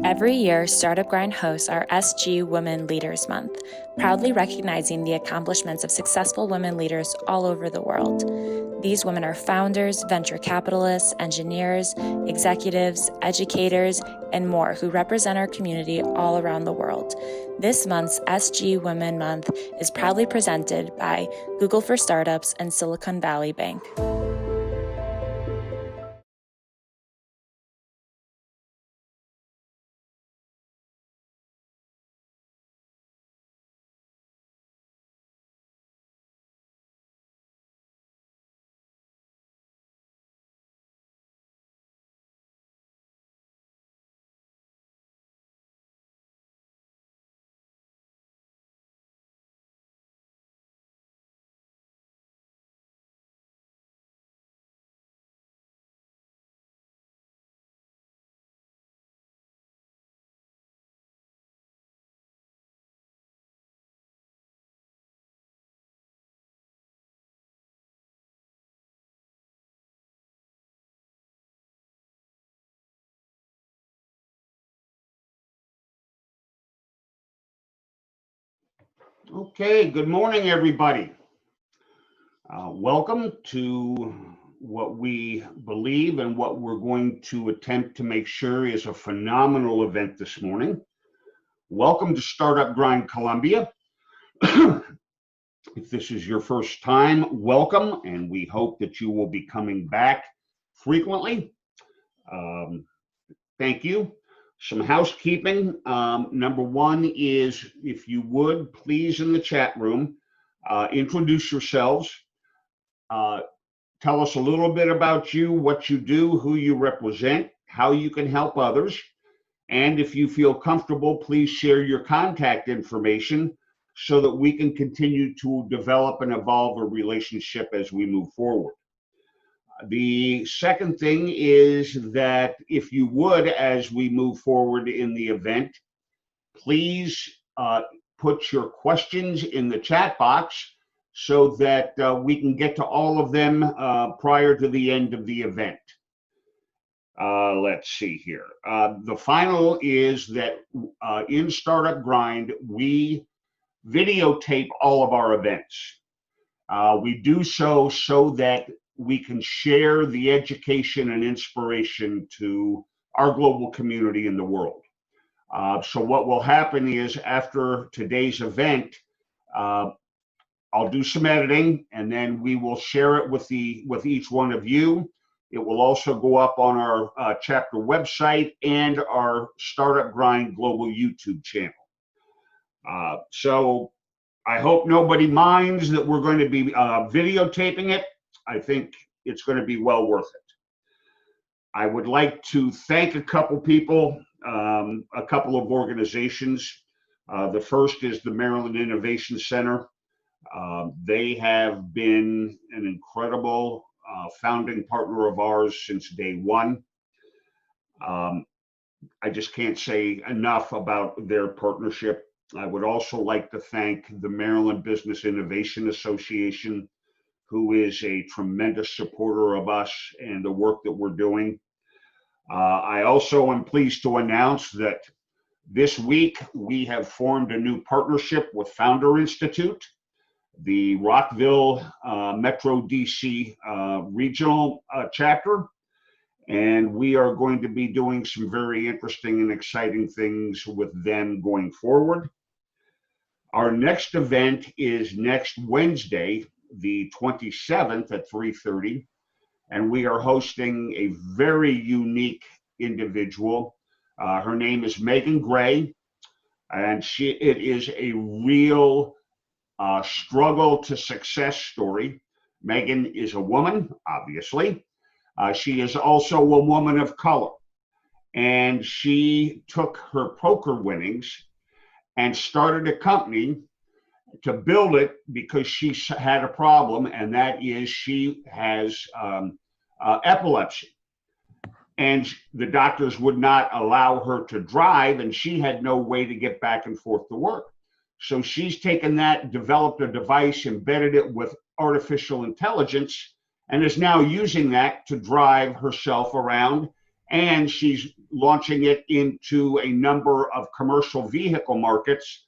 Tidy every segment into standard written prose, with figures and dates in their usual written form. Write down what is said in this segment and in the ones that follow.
Every year, Startup Grind hosts our SG Women Leaders Month, proudly recognizing the accomplishments of successful women leaders all over the world. These women are founders, venture capitalists, engineers, executives, educators, and more who represent our community all around the world. This month's SG Women Month is proudly presented by Google for Startups and Silicon Valley Bank. Okay, good morning, everybody. Welcome to what we believe and what we're going to attempt to make sure is a phenomenal event this morning. Welcome to Startup Grind Columbia. If this is your first time, welcome, and we hope that you will be coming back frequently. Thank you. Some housekeeping. Number one is, if you would, please, in the chat room, introduce yourselves. Tell us a little bit about you, what you do, who you represent, how you can help others. And if you feel comfortable, please share your contact information so that we can continue to develop and evolve a relationship as we move forward. The second thing is that if you would, as we move forward in the event, please put your questions in the chat box so that we can get to all of them prior to the end of the event. Let's see here. The final is that in Startup Grind, we videotape all of our events. We do so that we can share the education and inspiration to our global community in the world. So what will happen is, after today's event, I'll do some editing, and then we will share it with each one of you. It will also go up on our chapter website and our Startup Grind Global YouTube channel. So I hope nobody minds that we're going to be videotaping it. I think it's going to be well worth it. I would like to thank a couple people, a couple of organizations. The first is the Maryland Innovation Center. They have been an incredible founding partner of ours since day one. I just can't say enough about their partnership. I would also like to thank the Maryland Business Innovation Association, who is a tremendous supporter of us and the work that we're doing. I also am pleased to announce that this week we have formed a new partnership with Founder Institute, the Rockville Metro DC regional chapter, and we are going to be doing some very interesting and exciting things with them going forward. Our next event is next Wednesday, the 27th at 3:30, and we are hosting a very unique individual. Her name is Megan Gray, and it is a real struggle to success story. Megan is a woman, obviously. She is also a woman of color, and she took her poker winnings and started a company to build it because she had a problem, and that is she has epilepsy. And the doctors would not allow her to drive, and she had no way to get back and forth to work. So she's taken that, developed a device, embedded it with artificial intelligence, and is now using that to drive herself around and she's launching it into a number of commercial vehicle markets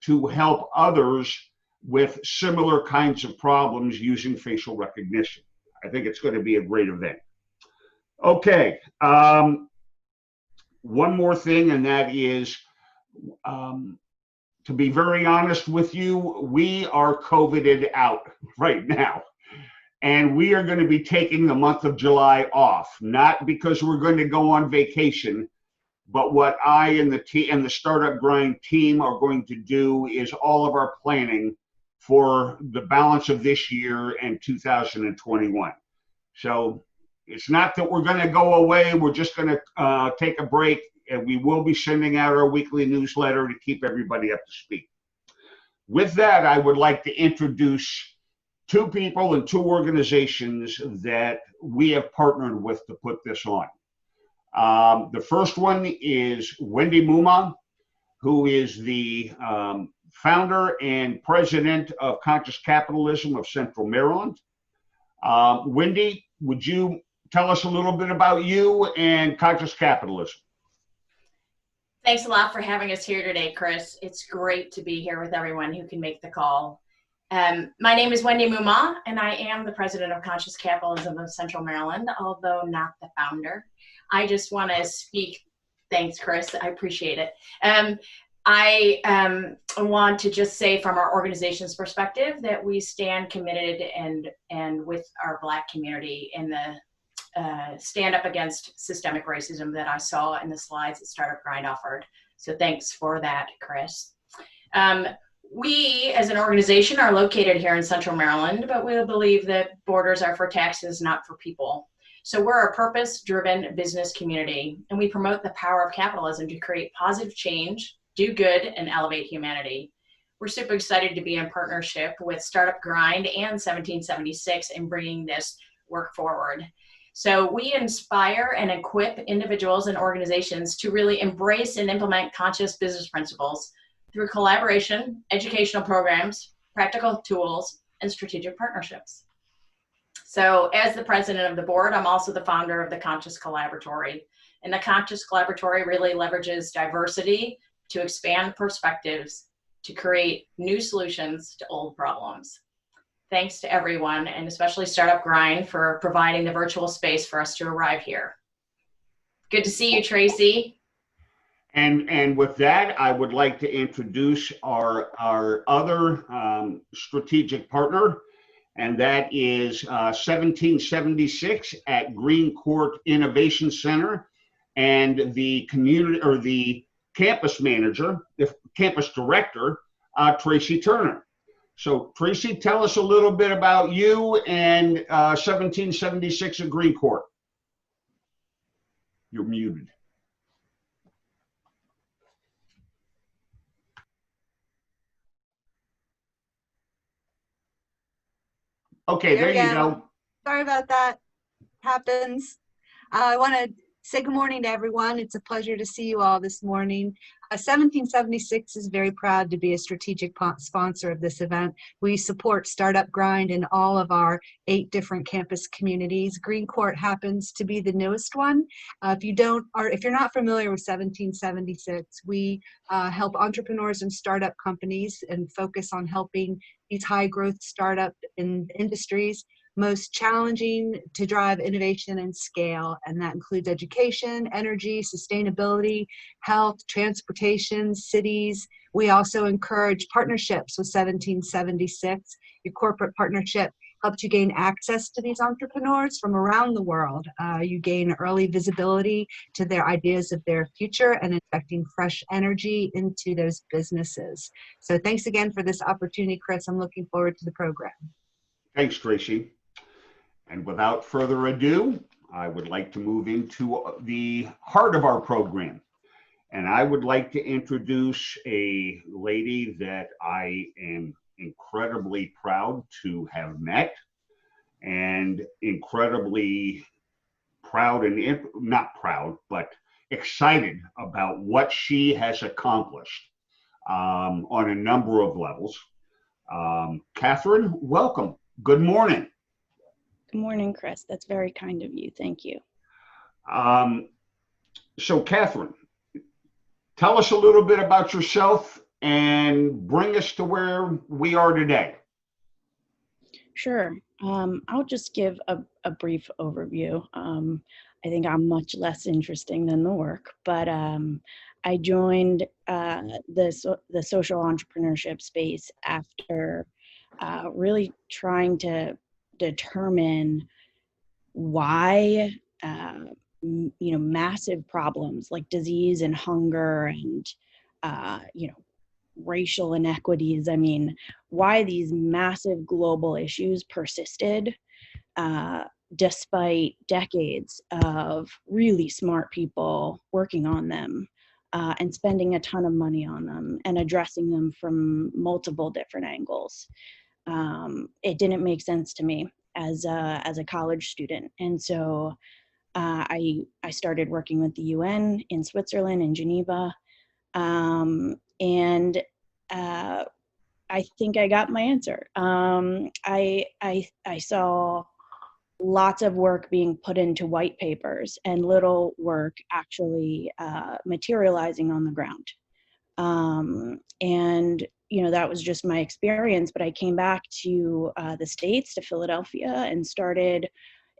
to help others with similar kinds of problems using facial recognition. I think it's going to be a great event. Okay, one more thing, and that is, to be very honest with you, we are COVIDed out right now. And we are going to be taking the month of July off, not because we're going to go on vacation, but what I and the Startup Grind team are going to do is all of our planning for the balance of this year and 2021. So it's not that we're going to go away. We're just going to take a break, and we will be sending out our weekly newsletter to keep everybody up to speed. With that, I would like to introduce two people and two organizations that we have partnered with to put this on. The first one is Wendee Wolfson, who is the founder and president of Conscious Capitalism of Central Maryland. Wendee, would you tell us a little bit about you and Conscious Capitalism? Thanks a lot for having us here today, Chris. It's great to be here with everyone who can make the call. My name is Wendee Wolfson, and I am the president of Conscious Capitalism of Central Maryland, although not the founder. I just want to speak. Thanks, Chris. I appreciate it. I want to just say from our organization's perspective that we stand committed and with our Black community in the stand up against systemic racism that I saw in the slides that Startup Grind offered. So thanks for that, Chris. We, as an organization, are located here in Central Maryland, but we believe that borders are for taxes, not for people. So we're a purpose-driven business community, and we promote the power of capitalism to create positive change, do good, and elevate humanity. We're super excited to be in partnership with Startup Grind and 1776 in bringing this work forward. So we inspire and equip individuals and organizations to really embrace and implement conscious business principles through collaboration, educational programs, practical tools, and strategic partnerships. So as the president of the board, I'm also the founder of the Conscious Collaboratory. And the Conscious Collaboratory really leverages diversity to expand perspectives to create new solutions to old problems. Thanks to everyone, and especially Startup Grind, for providing the virtual space for us to arrive here. Good to see you, Tracy. And with that, I would like to introduce our other strategic partner, and that is 1776 at Green Court Innovation Center, and the community, or the campus manager, the campus director, Tracy Turner. So Tracy, tell us a little bit about you and 1776 at Green Court. You're muted. Okay, there you go. Sorry about that. Happens. I want to say good morning to everyone. It's a pleasure to see you all this morning. 1776 is very proud to be a strategic sponsor of this event. We support Startup Grind in all of our 8 different campus communities. Green Court happens to be the newest one. If you're not familiar with 1776, we help entrepreneurs and startup companies and focus on helping these high growth startup industries most challenging to drive innovation and scale, and that includes education, energy, sustainability, health, transportation, cities. We also encourage partnerships with 1776. Your corporate partnership helps you gain access to these entrepreneurs from around the world. You gain early visibility to their ideas of their future and injecting fresh energy into those businesses. So thanks again for this opportunity, Chris. I'm looking forward to the program. Thanks, Tracy. And without further ado, I would like to move into the heart of our program. And I would like to introduce a lady that I am incredibly proud to have met, and incredibly proud, and not proud, but excited about what she has accomplished on a number of levels. Catherine, welcome. Good morning. Good morning, Chris. That's very kind of you. Thank you. So Catherine, tell us a little bit about yourself and bring us to where we are today. Sure. I'll just give a brief overview. I think I'm much less interesting than the work, but I joined the social entrepreneurship space after really trying to determine why massive problems like disease and hunger and racial inequities. I mean, why these massive global issues persisted despite decades of really smart people working on them and spending a ton of money on them and addressing them from multiple different angles. It didn't make sense to me as a college student, and so I started working with the UN in Switzerland, in Geneva, and I think I got my answer. I saw lots of work being put into white papers and little work actually materializing on the ground. And that was just my experience. But I came back to the States, to Philadelphia, and started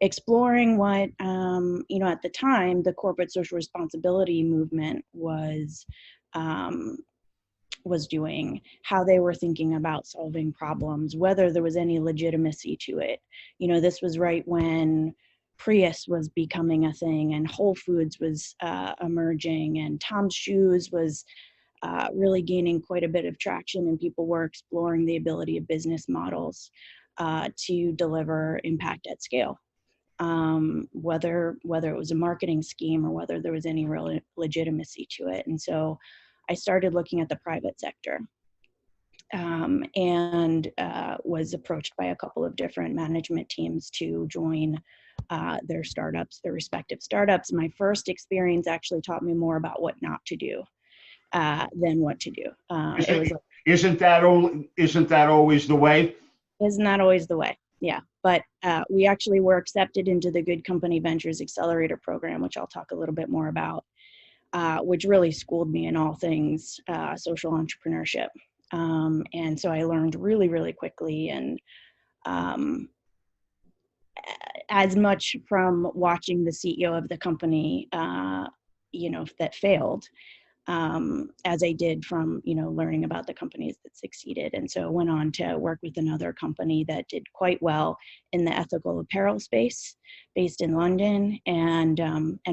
exploring what at the time the corporate social responsibility movement was doing, how they were thinking about solving problems, whether there was any legitimacy to it. This was right when Prius was becoming a thing and Whole Foods was emerging and Tom's Shoes was really gaining quite a bit of traction, and people were exploring the ability of business models to deliver impact at scale. Whether it was a marketing scheme or whether there was any real legitimacy to it. And so I started looking at the private sector and was approached by a couple of different management teams to join their respective startups. My first experience actually taught me more about what not to do than what to do. Isn't that always the way? Isn't that always the way? Yeah, but we actually were accepted into the GoodCompany Ventures Accelerator program, which I'll talk a little bit more about, which really schooled me in all things social entrepreneurship. And so I learned really, really quickly, and as much from watching the CEO of the company, that failed, as I did from, learning about the companies that succeeded. And so I went on to work with another company that did quite well in the ethical apparel space based in London, and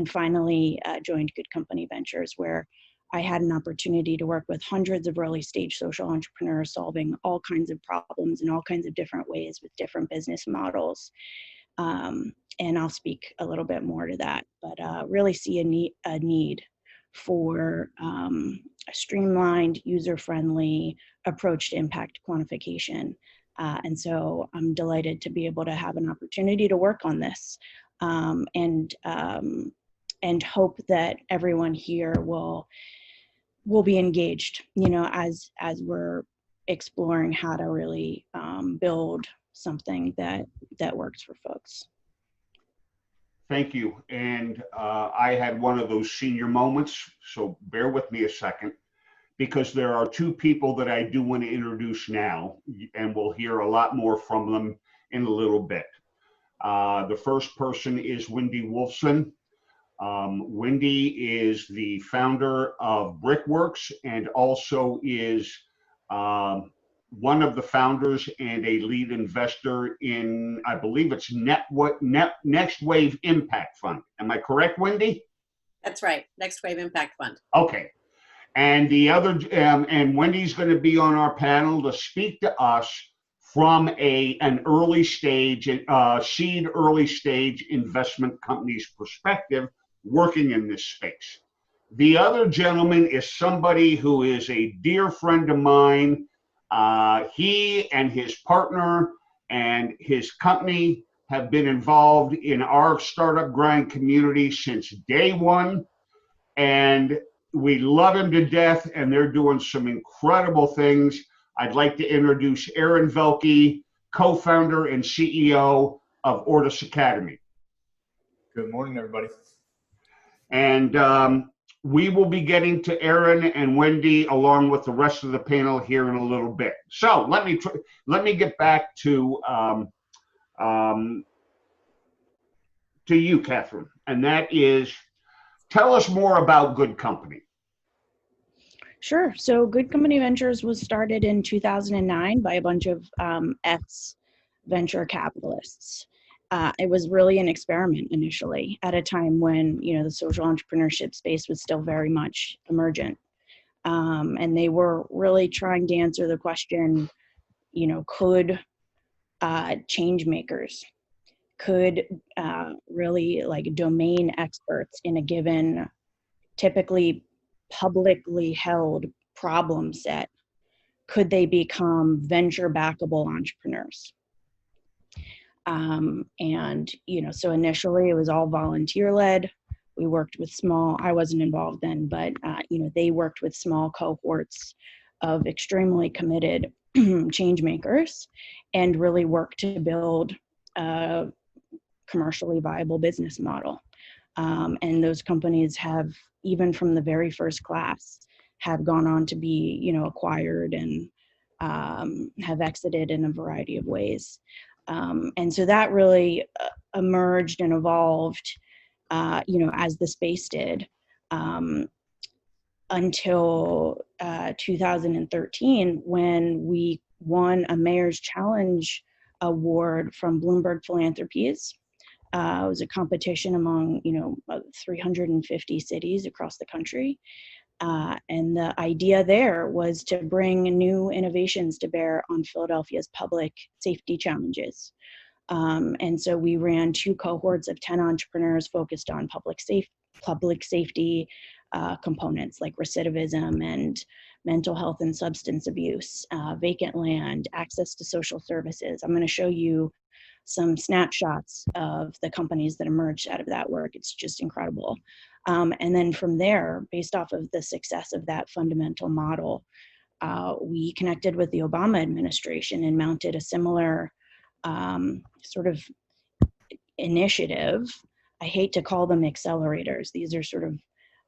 finally joined GoodCompany Ventures, where I had an opportunity to work with hundreds of early stage social entrepreneurs solving all kinds of problems in all kinds of different ways with different business models. And I'll speak a little bit more to that, but really see a need for a streamlined, user-friendly approach to impact quantification. And so I'm delighted to be able to have an opportunity to work on this, and hope that everyone here will be engaged, as we're exploring how to really build something that works for folks. Thank you. And I had one of those senior moments, so bear with me a second, because there are two people that I do want to introduce now, and we'll hear a lot more from them in a little bit. The first person is Wendee Wolfson. Wendee is the founder of Brickworks and also is one of the founders and a lead investor in, I believe it's Next Wave Impact Fund. Am I correct, Wendee? That's right. Next Wave Impact Fund. Okay. And the other, and Wendee's going to be on our panel to speak to us from an early stage, seed early stage investment company's perspective, working in this space. The other gentleman is somebody who is a dear friend of mine. He and his partner and his company have been involved in our startup grind community since day one, and we love him to death, and they're doing some incredible things. I'd like to introduce Aaron Velky, co-founder and CEO of Ortis Academy. Good morning, everybody. And we will be getting to Erin and Wendee along with the rest of the panel here in a little bit. So let me get back to you, Catherine, and that is, tell us more about GoodCompany. Sure. So GoodCompany Ventures was started in 2009 by a bunch of ex-venture capitalists. It was really an experiment initially at a time when, the social entrepreneurship space was still very much emergent. And they were really trying to answer the question, could change makers, could really like domain experts in a given, typically publicly held problem set, could they become venture backable entrepreneurs? So initially it was all volunteer led. We worked with I wasn't involved then, but they worked with small cohorts of extremely committed change makers and really worked to build a commercially viable business model. And those companies have, even from the very first class, have gone on to be, acquired and have exited in a variety of ways. And so that really emerged and evolved, as the space did, until 2013, when we won a Mayor's Challenge Award from Bloomberg Philanthropies. It was a competition among, 350 cities across the country. And the idea there was to bring new innovations to bear on Philadelphia's public safety challenges. And so we ran 2 cohorts of 10 entrepreneurs focused on public safety components like recidivism and mental health and substance abuse, vacant land, access to social services. I'm going to show you some snapshots of the companies that emerged out of that work. It's just incredible. And then from there, based off of the success of that fundamental model, we connected with the Obama administration and mounted a similar sort of initiative. I hate to call them accelerators. These are sort of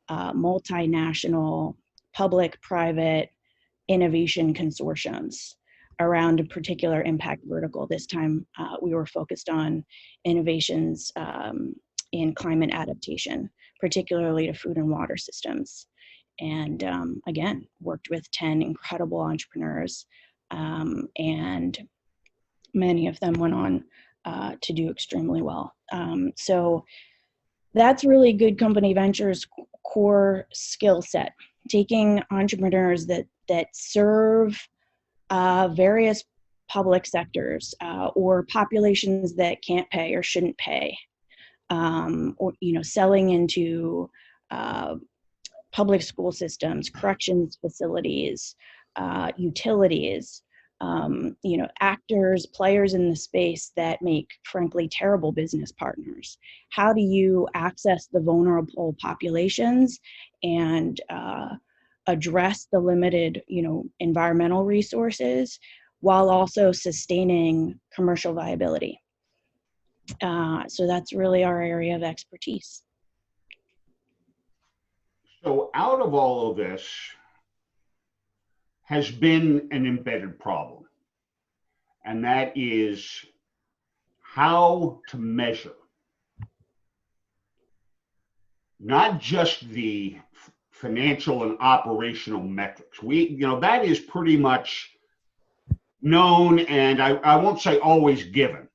multinational public-private innovation consortiums around a particular impact vertical. This time we were focused on innovations in climate adaptation, particularly to food and water systems. And again, worked with 10 incredible entrepreneurs, and many of them went on to do extremely well. So that's really GoodCompany Ventures' core skill set, taking entrepreneurs that serve various public sectors or populations that can't pay or shouldn't pay, or selling into public school systems, corrections facilities, utilities, actors, players in the space that make, frankly, terrible business partners. How do you access the vulnerable populations and address the limited, environmental resources while also sustaining commercial viability? So that's really our area of expertise. So out of all of this has been an embedded problem, and that is how to measure not just the financial and operational metrics. That is pretty much known, and I won't say always given,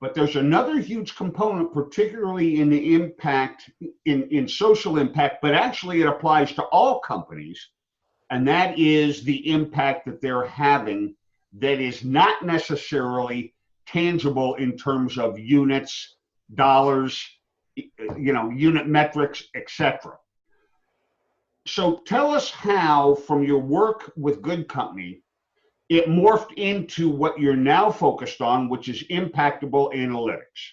but there's another huge component, particularly in the impact, in social impact, but actually it applies to all companies, and that is the impact that they're having that is not necessarily tangible in terms of units, dollars, unit metrics, etc. So tell us how, from your work with GoodCompany, it morphed into what you're now focused on, which is Impact.able analytics.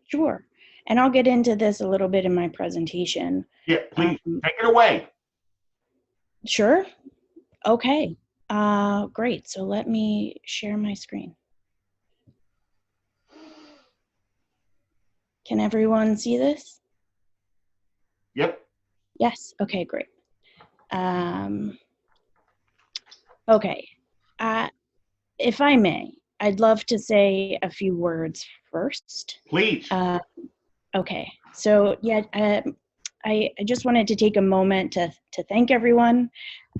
Sure. And I'll get into this a little bit in my presentation. Yeah, please, take it away. Sure. Okay. Great. So let me share my screen. Can everyone see this? Yes. Okay, great. Okay. If I may, I'd love to say a few words first. Please. Okay. So yeah, I just wanted to take a moment to thank everyone,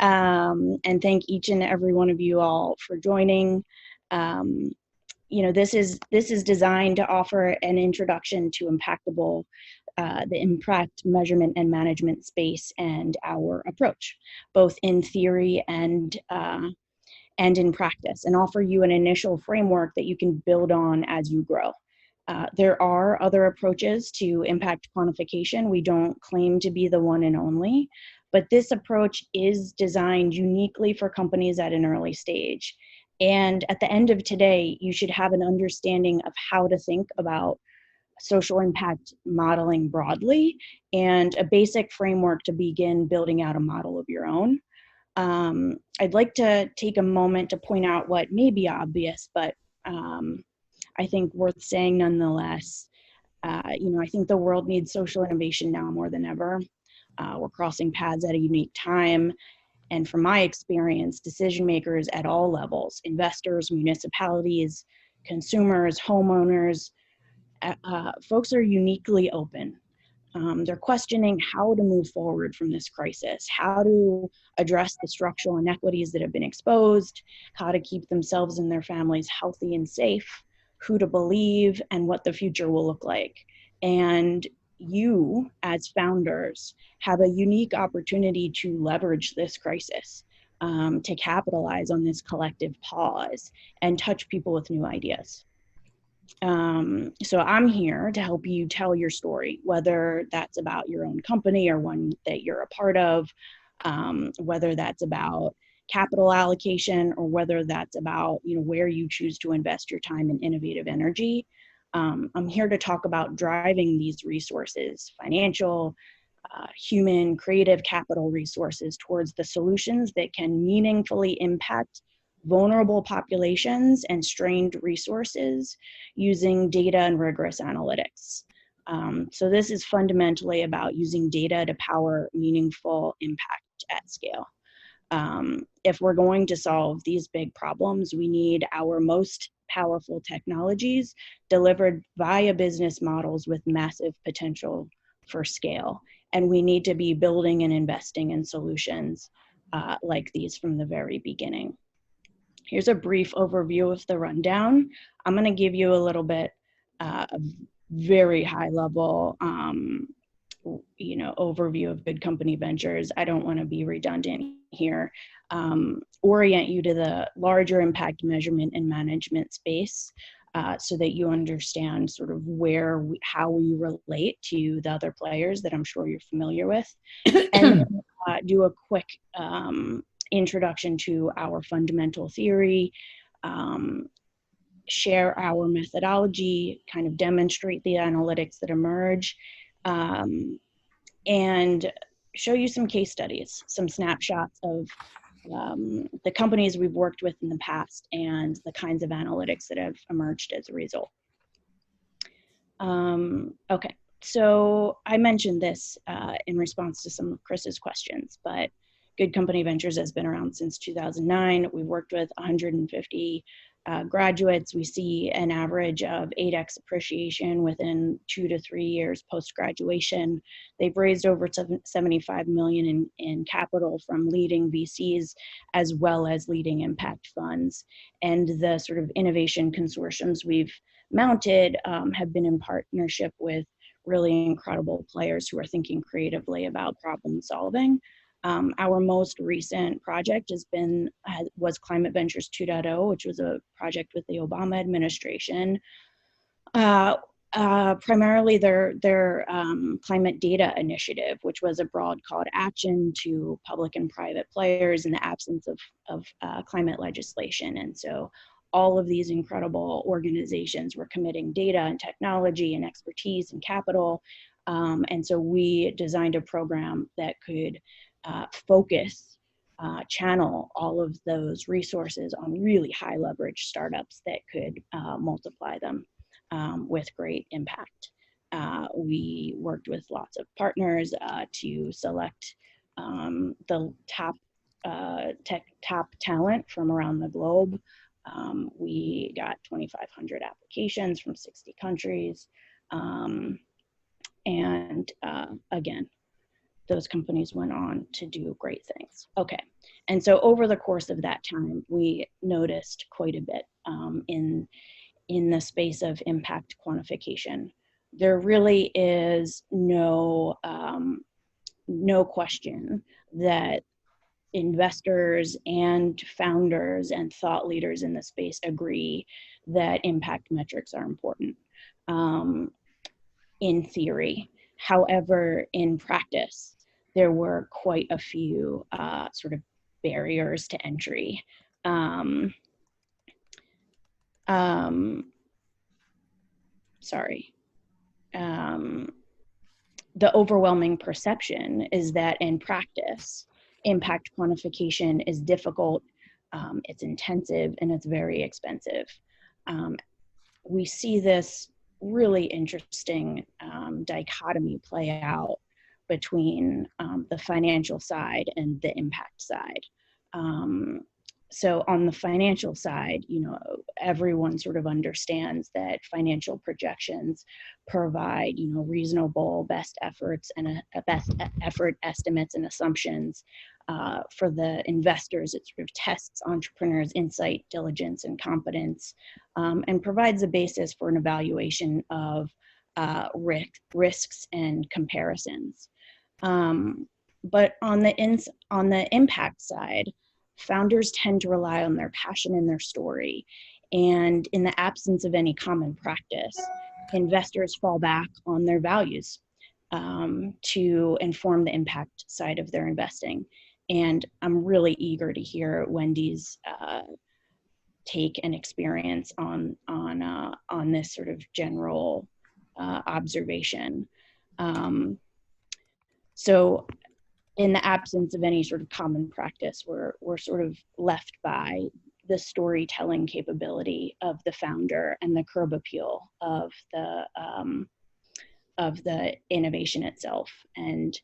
and thank each and every one of you all for joining. You know, this is designed to offer an introduction to Impact.able, the impact measurement and management space, and our approach, both in theory and in practice, and offer you an initial framework that you can build on as you grow. There are other approaches to impact quantification. We don't claim to be the one and only, but this approach is designed uniquely for companies at an early stage. And at the end of today, you should have an understanding of how to think about social impact modeling broadly, and a basic framework to begin building out a model of your own. I'd like to take a moment to point out what may be obvious, but I think worth saying nonetheless. You know, I think the world needs social innovation now more than ever. We're crossing paths at a unique time. And from my experience, decision makers at all levels, investors, municipalities, consumers, homeowners, folks are uniquely open. They're questioning how to move forward from this crisis, how to address the structural inequities that have been exposed, how to keep themselves and their families healthy and safe, who to believe, and what the future will look like. And you, as founders, have a unique opportunity to leverage this crisis, to capitalize on this collective pause and touch people with new ideas. So I'm here to help you tell your story, whether that's about your own company or one that you're a part of, whether that's about capital allocation, or whether that's about, you know, where you choose to invest your time and innovative energy. I'm here to talk about driving these resources, financial, human, creative capital resources, towards the solutions that can meaningfully impact vulnerable populations and strained resources using data and rigorous analytics. So this is fundamentally about using data to power meaningful impact at scale. If we're going to solve these big problems, we need our most powerful technologies delivered via business models with massive potential for scale. And we need to be building and investing in solutions like these from the very beginning. Here's a brief overview of the rundown. I'm going to give you a little bit of very high level you know, overview of GoodCompany Ventures. I don't want to be redundant here. Orient you to the larger impact measurement and management space, so that you understand sort of how we relate to the other players that I'm sure you're familiar with, and do a quick introduction to our fundamental theory, share our methodology, kind of demonstrate the analytics that emerge, and show you some case studies, some snapshots of the companies we've worked with in the past and the kinds of analytics that have emerged as a result. Okay, so I mentioned this in response to some of Chris's questions, but GoodCompany Ventures has been around since 2009. We've worked with 150 graduates. We see an average of 8x appreciation within 2 to 3 years post-graduation. They've raised over 75 million in capital from leading VCs as well as leading impact funds. And the sort of innovation consortiums we've mounted have been in partnership with really incredible players who are thinking creatively about problem solving. Our most recent project was Climate Ventures 2.0, which was a project with the Obama administration. Primarily their climate data initiative, which was a broad call to action to public and private players in the absence of climate legislation. And so all of these incredible organizations were committing data and technology and expertise and capital. And so we designed a program that could focus, channel all of those resources on really high leverage startups that could multiply them with great impact. We worked with lots of partners to select the top top talent from around the globe. We got 2,500 applications from 60 countries. Again, those companies went on to do great things. Okay, and so over the course of that time, we noticed quite a bit in the space of impact quantification. There really is no question that investors and founders and thought leaders in the space agree that impact metrics are important in theory. However, in practice, there were quite a few sort of barriers to entry. The overwhelming perception is that in practice, impact quantification is difficult, it's intensive, and it's very expensive. We see this really interesting dichotomy play out between the financial side and the impact side. So on the financial side, everyone sort of understands that financial projections provide, reasonable best efforts and best effort estimates and assumptions. For the investors, it sort of tests entrepreneurs' insight, diligence, and competence, and provides a basis for an evaluation of risks and comparisons. But on the impact side, founders tend to rely on their passion and their story. And in the absence of any common practice, investors fall back on their values to inform the impact side of their investing. And I'm really eager to hear Wendee's take and experience on this sort of general observation. So in the absence of any sort of common practice, we're sort of left by the storytelling capability of the founder and the curb appeal of the innovation itself. And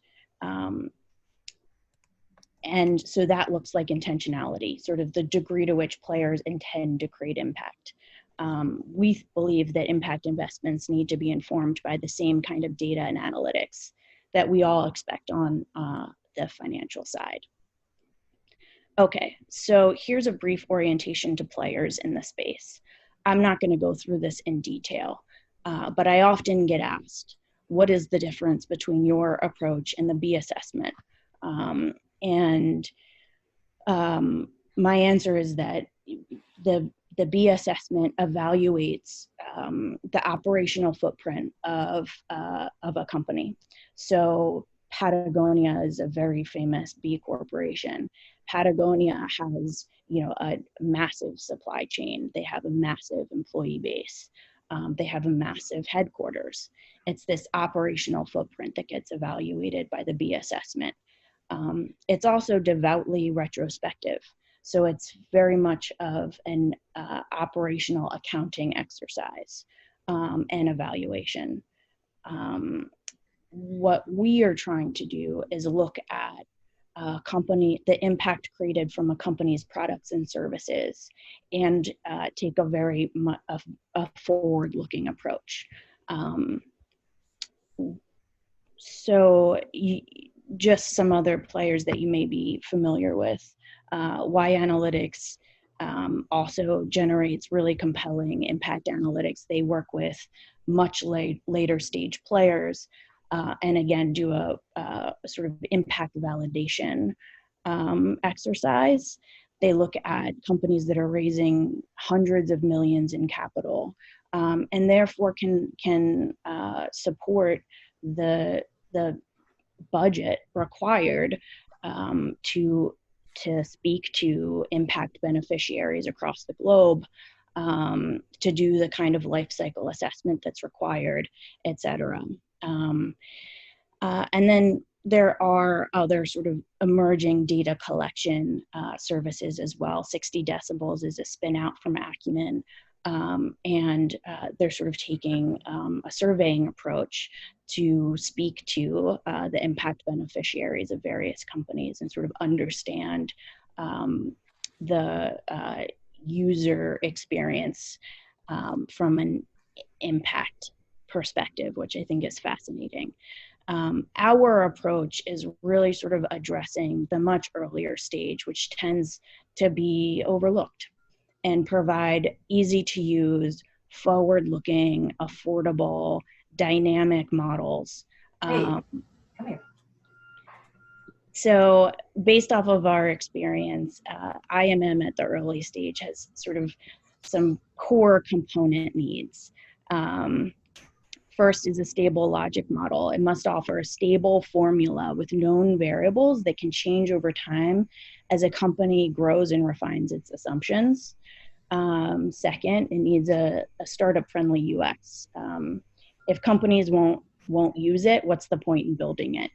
so that looks like intentionality, sort of the degree to which players intend to create impact. We believe that impact investments need to be informed by the same kind of data and analytics that we all expect on the financial side. Okay, so here's a brief orientation to players in the space. I'm not going to go through this in detail, but I often get asked, what is the difference between your approach and the B assessment? My answer is that the B assessment evaluates the operational footprint of a company. So Patagonia is a very famous B corporation. Patagonia has, a massive supply chain. They have a massive employee base. They have a massive headquarters. It's this operational footprint that gets evaluated by the B assessment. It's also devoutly retrospective. So it's very much of an operational accounting exercise and evaluation. What we are trying to do is look at the impact created from a company's products and services, and take a very forward-looking approach. Just some other players that you may be familiar with. Y Analytics also generates really compelling impact analytics. They work with much later stage players, and again, do a sort of impact validation exercise. They look at companies that are raising hundreds of millions in capital, and therefore can support the budget required to speak to impact beneficiaries across the globe, to do the kind of life cycle assessment that's required, et cetera. And then there are other sort of emerging data collection services as well. 60 Decibels is a spin out from Acumen, And they're sort of taking a surveying approach to speak to the impact beneficiaries of various companies and sort of understand the user experience from an impact perspective, which I think is fascinating. Our approach is really sort of addressing the much earlier stage, which tends to be overlooked, and provide easy to use, forward looking, affordable, dynamic models. Come here. So based off of our experience, IMM at the early stage has sort of some core component needs. First is a stable logic model. It must offer a stable formula with known variables that can change over time as a company grows and refines its assumptions. Second, it needs a startup-friendly UX. If companies won't use it, what's the point in building it?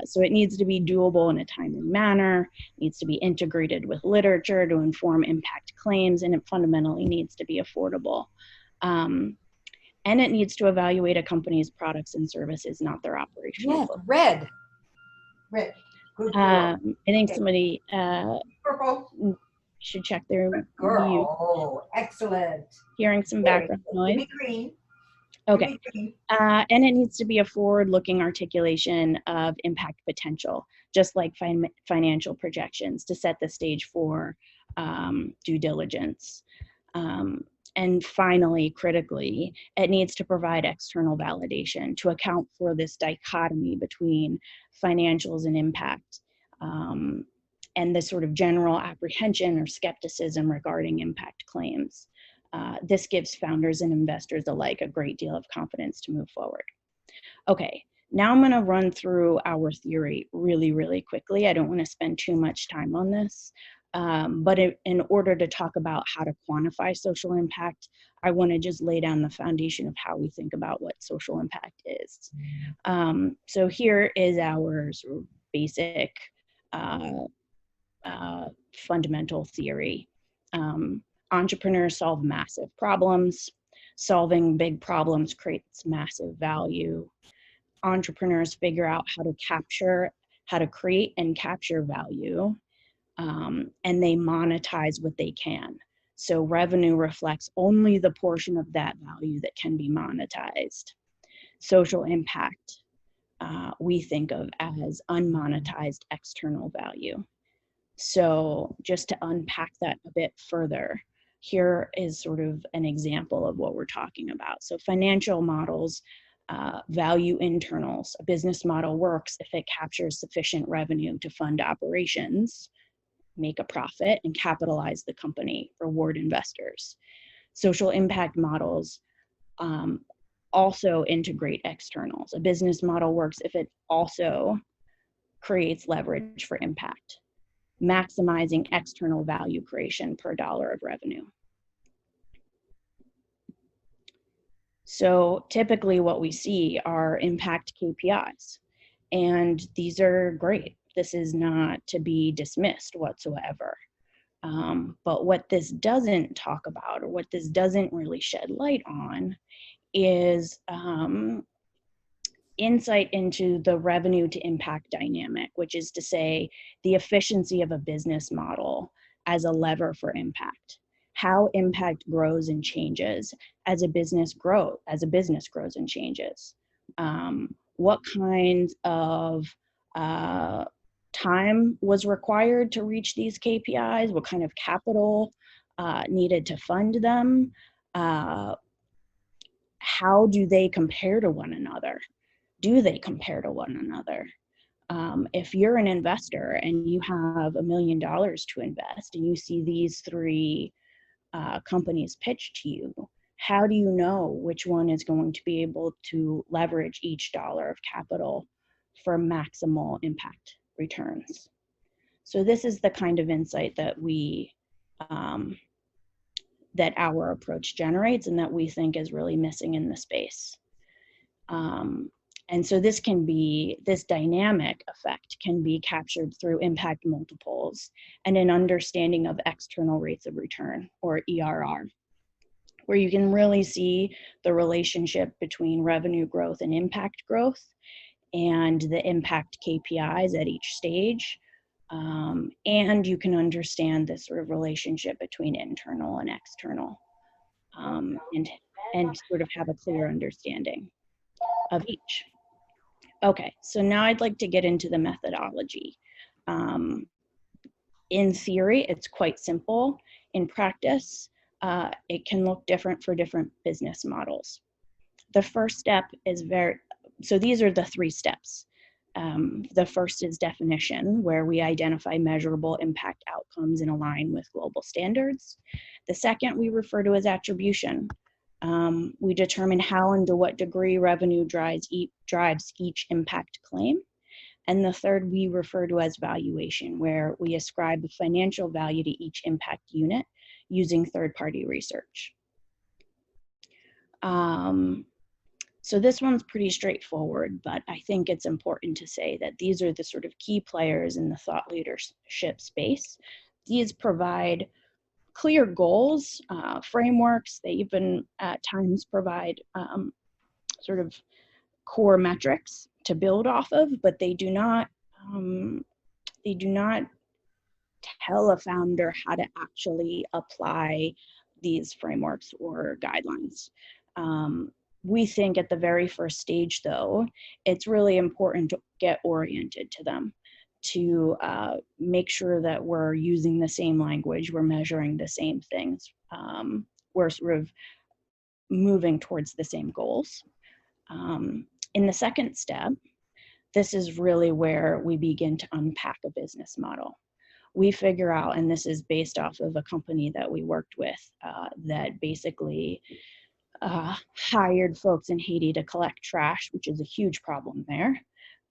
So it needs to be doable in a timely manner, needs to be integrated with literature to inform impact claims, and it fundamentally needs to be affordable. And it needs to evaluate a company's products and services, not their operational. Red. Good girl. I think somebody Purple. should check their Good girl. mute. Oh, excellent. Hearing some background noise. Give me green. Okay. Give me green. And it needs to be a forward-looking articulation of impact potential, just like financial projections, to set the stage for due diligence. And finally, critically, it needs to provide external validation to account for this dichotomy between financials and impact, and the sort of general apprehension or skepticism regarding impact claims. This gives founders and investors alike a great deal of confidence to move forward. Okay, now I'm going to run through our theory really, really quickly. I don't want to spend too much time on this. But in order to talk about how to quantify social impact, I want to just lay down the foundation of how we think about what social impact is. So here is our sort of basic fundamental theory. Entrepreneurs solve massive problems. Solving big problems creates massive value. Entrepreneurs figure out how to create and capture value. And they monetize what they can. So revenue reflects only the portion of that value that can be monetized. Social impact, we think of as unmonetized external value. So just to unpack that a bit further, here is sort of an example of what we're talking about. So financial models value internals. A business model works if it captures sufficient revenue to fund operations, make a profit, and capitalize the company, reward investors. Social impact models also integrate externals. A business model works if it also creates leverage for impact, maximizing external value creation per dollar of revenue. So typically what we see are impact KPIs, and these are great. This is not to be dismissed whatsoever. But what this doesn't talk about, or what this doesn't really shed light on, is insight into the revenue to impact dynamic, which is to say the efficiency of a business model as a lever for impact. How impact grows and changes as a business grows and changes. What kinds of time was required to reach these KPIs? What kind of capital needed to fund them? How do they compare to one another? Do they compare to one another? If you're an investor and you have $1 million to invest and you see these three companies pitched to you, how do you know which one is going to be able to leverage each dollar of capital for maximal impact returns? So this is the kind of insight that that our approach generates and that we think is really missing in the space. And so this dynamic effect can be captured through impact multiples and an understanding of external rates of return, or ERR. where you can really see the relationship between revenue growth and impact growth and the impact KPIs at each stage. And you can understand this sort of relationship between internal and external, and sort of have a clear understanding of each. Okay, so now I'd like to get into the methodology. In theory, it's quite simple. In practice, it can look different for different business models. The first step is so these are the 3 steps. The first is definition, where we identify measurable impact outcomes and align with global standards. The second we refer to as attribution. We determine how and to what degree revenue drives each impact claim. And the third we refer to as valuation, where we ascribe financial value to each impact unit using third-party research. So this one's pretty straightforward, but I think it's important to say that these are the sort of key players in the thought leadership space. These provide clear goals, frameworks. They even at times provide sort of core metrics to build off of, but they do not tell a founder how to actually apply these frameworks or guidelines. We think at the very first stage, though, it's really important to get oriented to them, to make sure that we're using the same language, we're measuring the same things, we're sort of moving towards the same goals. In the second step, this is really where we begin to unpack a business model. We figure out, and this is based off of a company that we worked with that basically hired folks in Haiti to collect trash, which is a huge problem there,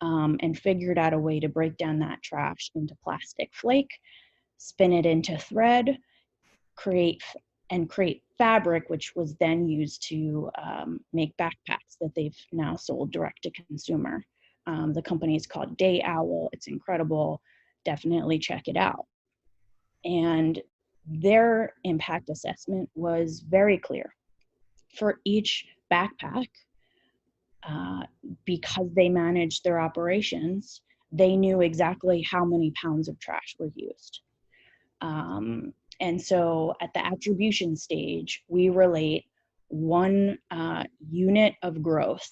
and figured out a way to break down that trash into plastic flake, spin it into thread, create fabric, which was then used to make backpacks that they've now sold direct to consumer. The company is called Day Owl. It's incredible. Definitely check it out. And their impact assessment was very clear. For each backpack, because they managed their operations, they knew exactly how many pounds of trash were used. And so at the attribution stage, we relate one unit of growth.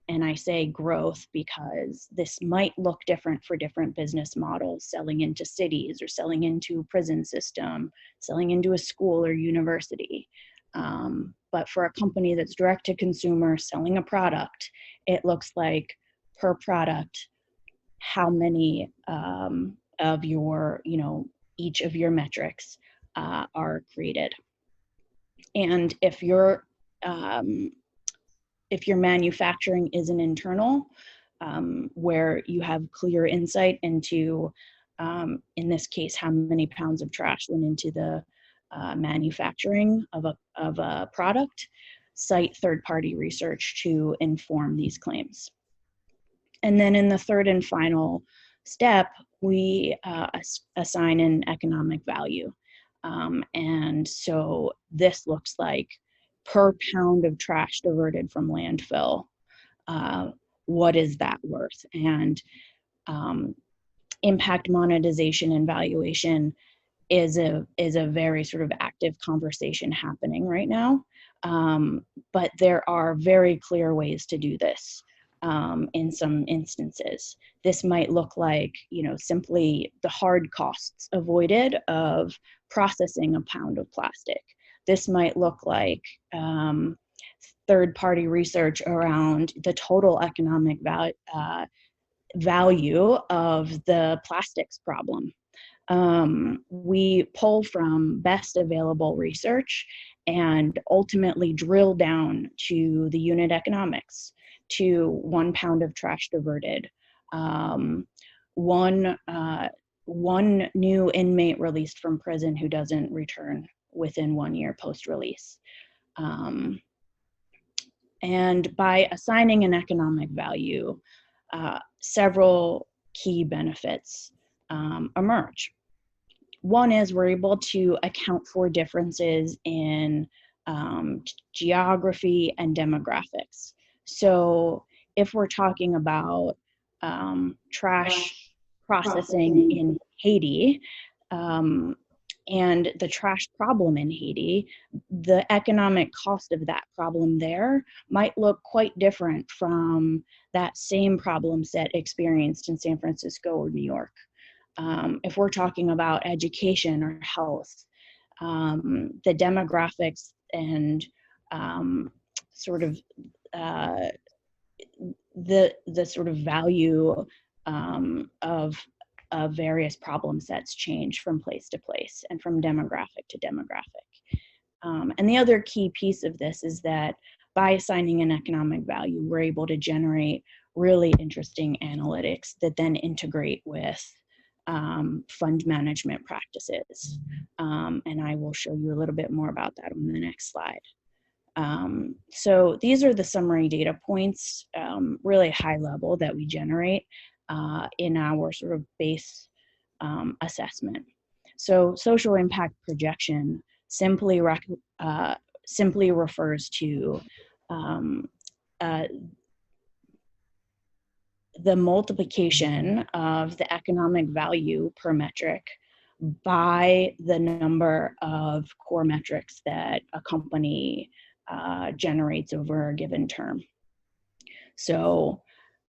And I say growth because this might look different for different business models, selling into cities or selling into a prison system, selling into a school or university. But for a company that's direct to consumer selling a product, it looks like per product, how many of your, each of your metrics are created. And if your manufacturing isn't internal, where you have clear insight into, in this case, how many pounds of trash went into the manufacturing of a product, cite third-party research to inform these claims. And then in the third and final step, we assign an economic value. And so this looks like per pound of trash diverted from landfill, what is that worth? And impact monetization and valuation is a very sort of active conversation happening right now. But there are very clear ways to do this. In some instances, this might look like, simply the hard costs avoided of processing a pound of plastic. This might look like third-party research around the total economic value of the plastics problem. We pull from best available research and ultimately drill down to the unit economics, to 1 pound of trash diverted, one new inmate released from prison who doesn't return within 1 year post-release. And by assigning an economic value, several key benefits emerge. One is we're able to account for differences in geography, and demographics. So if we're talking about trash processing in Haiti, and the trash problem in Haiti, the economic cost of that problem there might look quite different from that same problem set experienced in San Francisco or New York. If we're talking about education or health, the demographics and sort of the sort of value of various problem sets change from place to place and from demographic to demographic. And the other key piece of this is that by assigning an economic value, we're able to generate really interesting analytics that then integrate with fund management practices. And I will show you a little bit more about that on the next slide. So these are the summary data points, really high level, that we generate in our sort of base assessment. So social impact projection simply refers to the multiplication of the economic value per metric by the number of core metrics that a company generates over a given term. So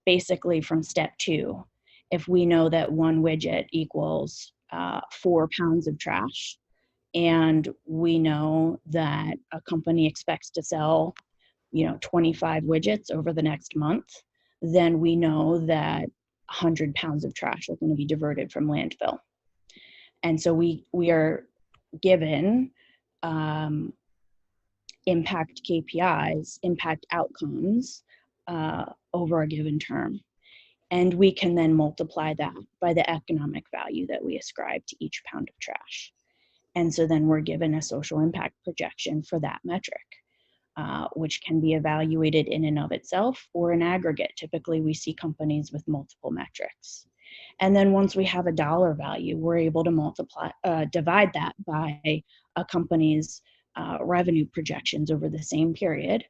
basically from step 2, if we know that one widget equals 4 pounds of trash, and we know that a company expects to sell 25 widgets over the next month, then we know that 100 pounds of trash are going to be diverted from landfill. And so we are given impact KPIs, impact outcomes over a given term. And we can then multiply that by the economic value that we ascribe to each pound of trash. And so then we're given a social impact projection for that metric, which can be evaluated in and of itself or in aggregate. Typically, we see companies with multiple metrics. And then once we have a dollar value, we're able to divide that by a company's revenue projections over the same period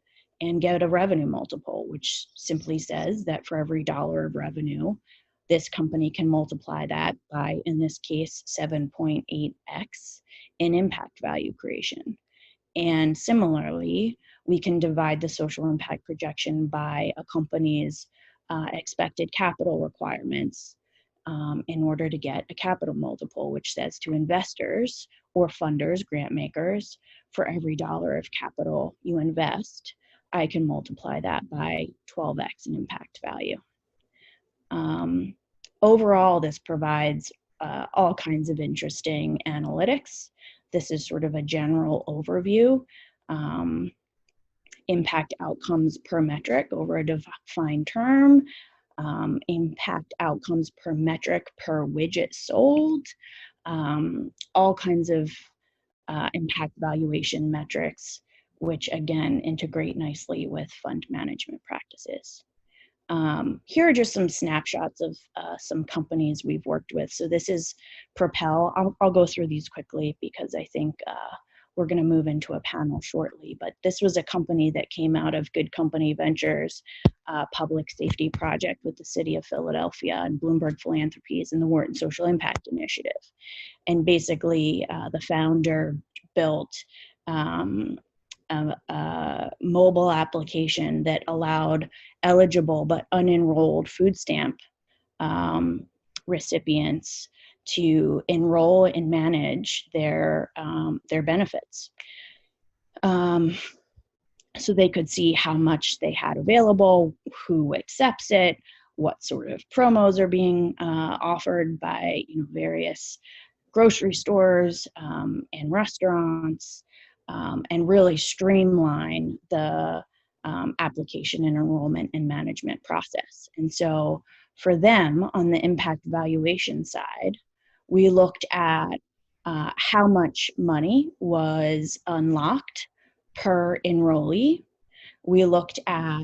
and get a revenue multiple, which simply says that for every dollar of revenue, this company can multiply that by, in this case, 7.8x in impact value creation. And similarly, we can divide the social impact projection by a company's expected capital requirements in order to get a capital multiple, which says to investors or funders, grant makers, for every dollar of capital you invest, I can multiply that by 12x in impact value. Overall, this provides all kinds of interesting analytics. This is sort of a general overview. Impact outcomes per metric over a defined term, impact outcomes per metric per widget sold, all kinds of impact valuation metrics, which again integrate nicely with fund management practices. Here are just some snapshots of some companies we've worked with. So this is Propel. I'll go through these quickly because I think we're going to move into a panel shortly. But this was a company that came out of GoodCompany Ventures public safety project with the city of Philadelphia and Bloomberg Philanthropies and the Wharton Social Impact Initiative. And basically, the founder built a mobile application that allowed eligible but unenrolled food stamp recipients to enroll and manage their benefits. So they could see how much they had available, who accepts it, what sort of promos are being offered by various grocery stores and restaurants, and really streamline the application and enrollment and management process. And so for them, on the impact valuation side, we looked at how much money was unlocked per enrollee. We looked at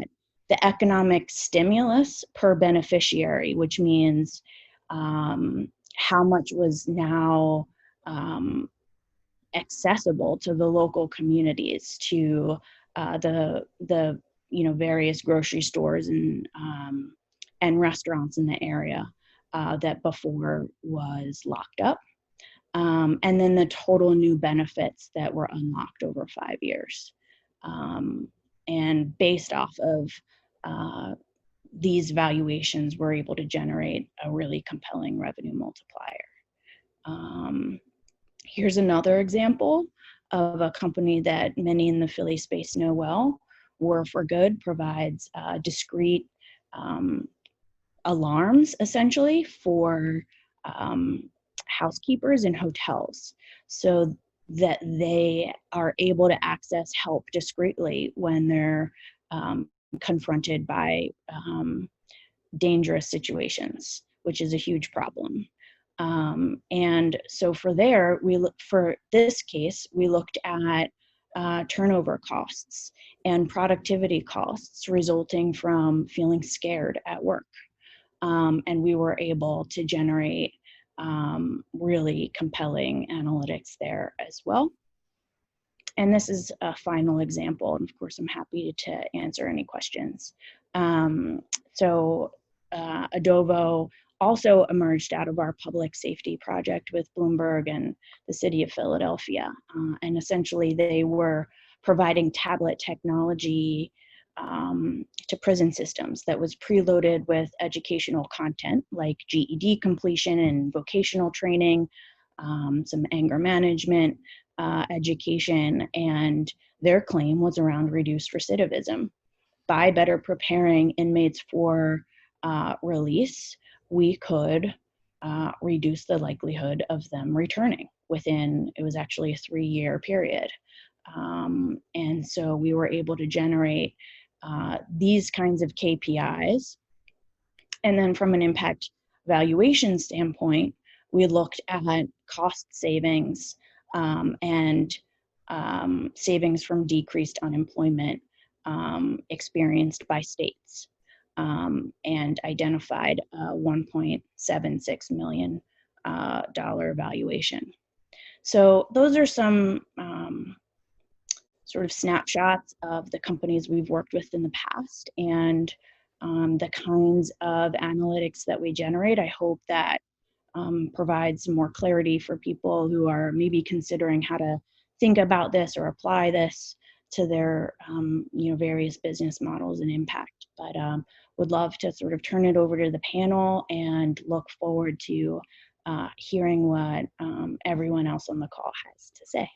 the economic stimulus per beneficiary, which means how much was now accessible to the local communities, to the various grocery stores and restaurants in the area that before was locked up. And then the total new benefits that were unlocked over 5 years. And based off of these valuations, we're able to generate a really compelling revenue multiplier. Here's another example of a company that many in the Philly space know well. War for Good provides discrete alarms, essentially, for housekeepers in hotels, so that they are able to access help discreetly when they're confronted by dangerous situations, which is a huge problem. And so for this case, we looked at turnover costs and productivity costs resulting from feeling scared at work. And we were able to generate really compelling analytics there as well. And this is a final example, and of course I'm happy to answer any questions. Adovo also emerged out of our public safety project with Bloomberg and the city of Philadelphia. And essentially they were providing tablet technology to prison systems that was preloaded with educational content like GED completion and vocational training, some anger management education, and their claim was around reduced recidivism. By better preparing inmates for release, we could reduce the likelihood of them returning within, it was actually a 3-year period. And so we were able to generate these kinds of KPIs. And then from an impact valuation standpoint, we looked at cost savings and savings from decreased unemployment experienced by states, and identified a $1.76 million valuation. So those are some sort of snapshots of the companies we've worked with in the past, and the kinds of analytics that we generate. I hope that provides more clarity for people who are maybe considering how to think about this or apply this to their various business models and impact. But would love to sort of turn it over to the panel and look forward to hearing what everyone else on the call has to say.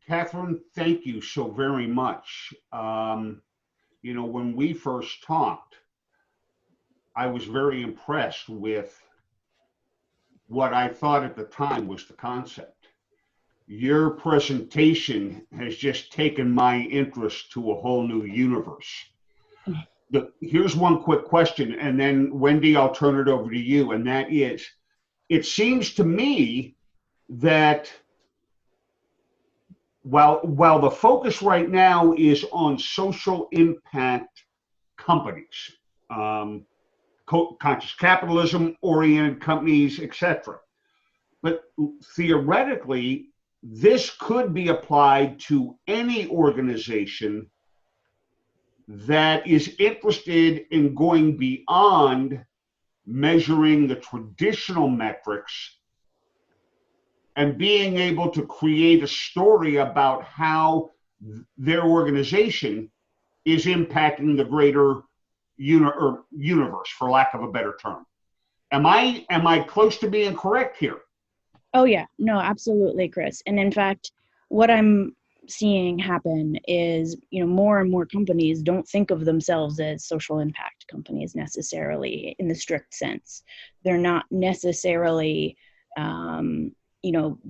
Catherine, thank you so very much. When we first talked, I was very impressed with what I thought at the time was the concept. Your presentation has just taken my interest to a whole new universe. Here's one quick question, and then Wendee, I'll turn it over to you, and that is, it seems to me that while the focus right now is on social impact companies, conscious capitalism oriented companies, etc. But theoretically, this could be applied to any organization that is interested in going beyond measuring the traditional metrics and being able to create a story about how their organization is impacting the greater universe, for lack of a better term. Am I close to being correct here? Oh yeah, no, absolutely, Chris. And in fact, what I'm seeing happen is, more and more companies don't think of themselves as social impact companies necessarily in the strict sense. They're not necessarily,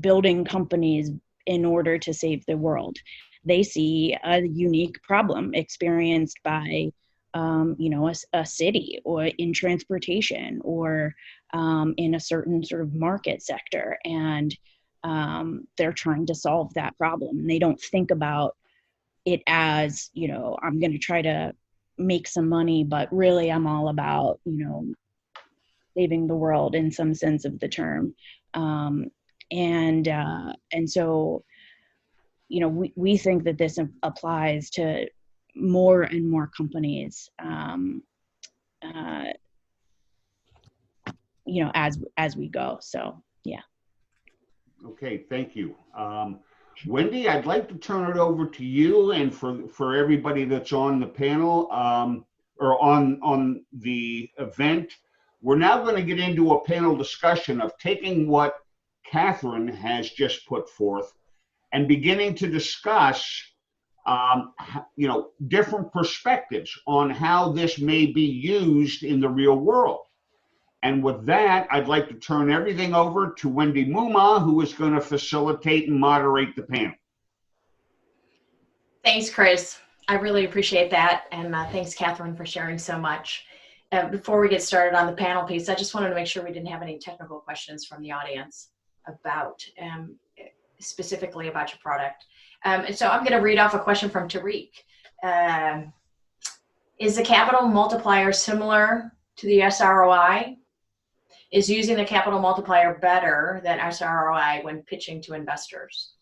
building companies in order to save the world. They see a unique problem experienced by a city or in transportation or in a certain sort of market sector, and they're trying to solve that problem. And they don't think about it as, I'm going to try to make some money, but really I'm all about, saving the world in some sense of the term. And so, you know, we think that this applies to more and more companies, you know, as we go. So, yeah. Okay, thank you. Wendee, I'd like to turn it over to you and for everybody that's on the panel or on the event. We're now going to get into a panel discussion of taking what Catherine has just put forth and beginning to discuss you know, different perspectives on how this may be used in the real world. And with that, I'd like to turn everything over to Wendee Muma, who is going to facilitate and moderate the panel. Thanks, Chris. I really appreciate that. And thanks, Catherine, for sharing so much. Before we get started on the panel piece, I just wanted to make sure we didn't have any technical questions from the audience about, specifically about your product. And so I'm going to read off a question from Tariq. Is the capital multiplier similar to the SROI? Is using the capital multiplier better than SROI when pitching to investors?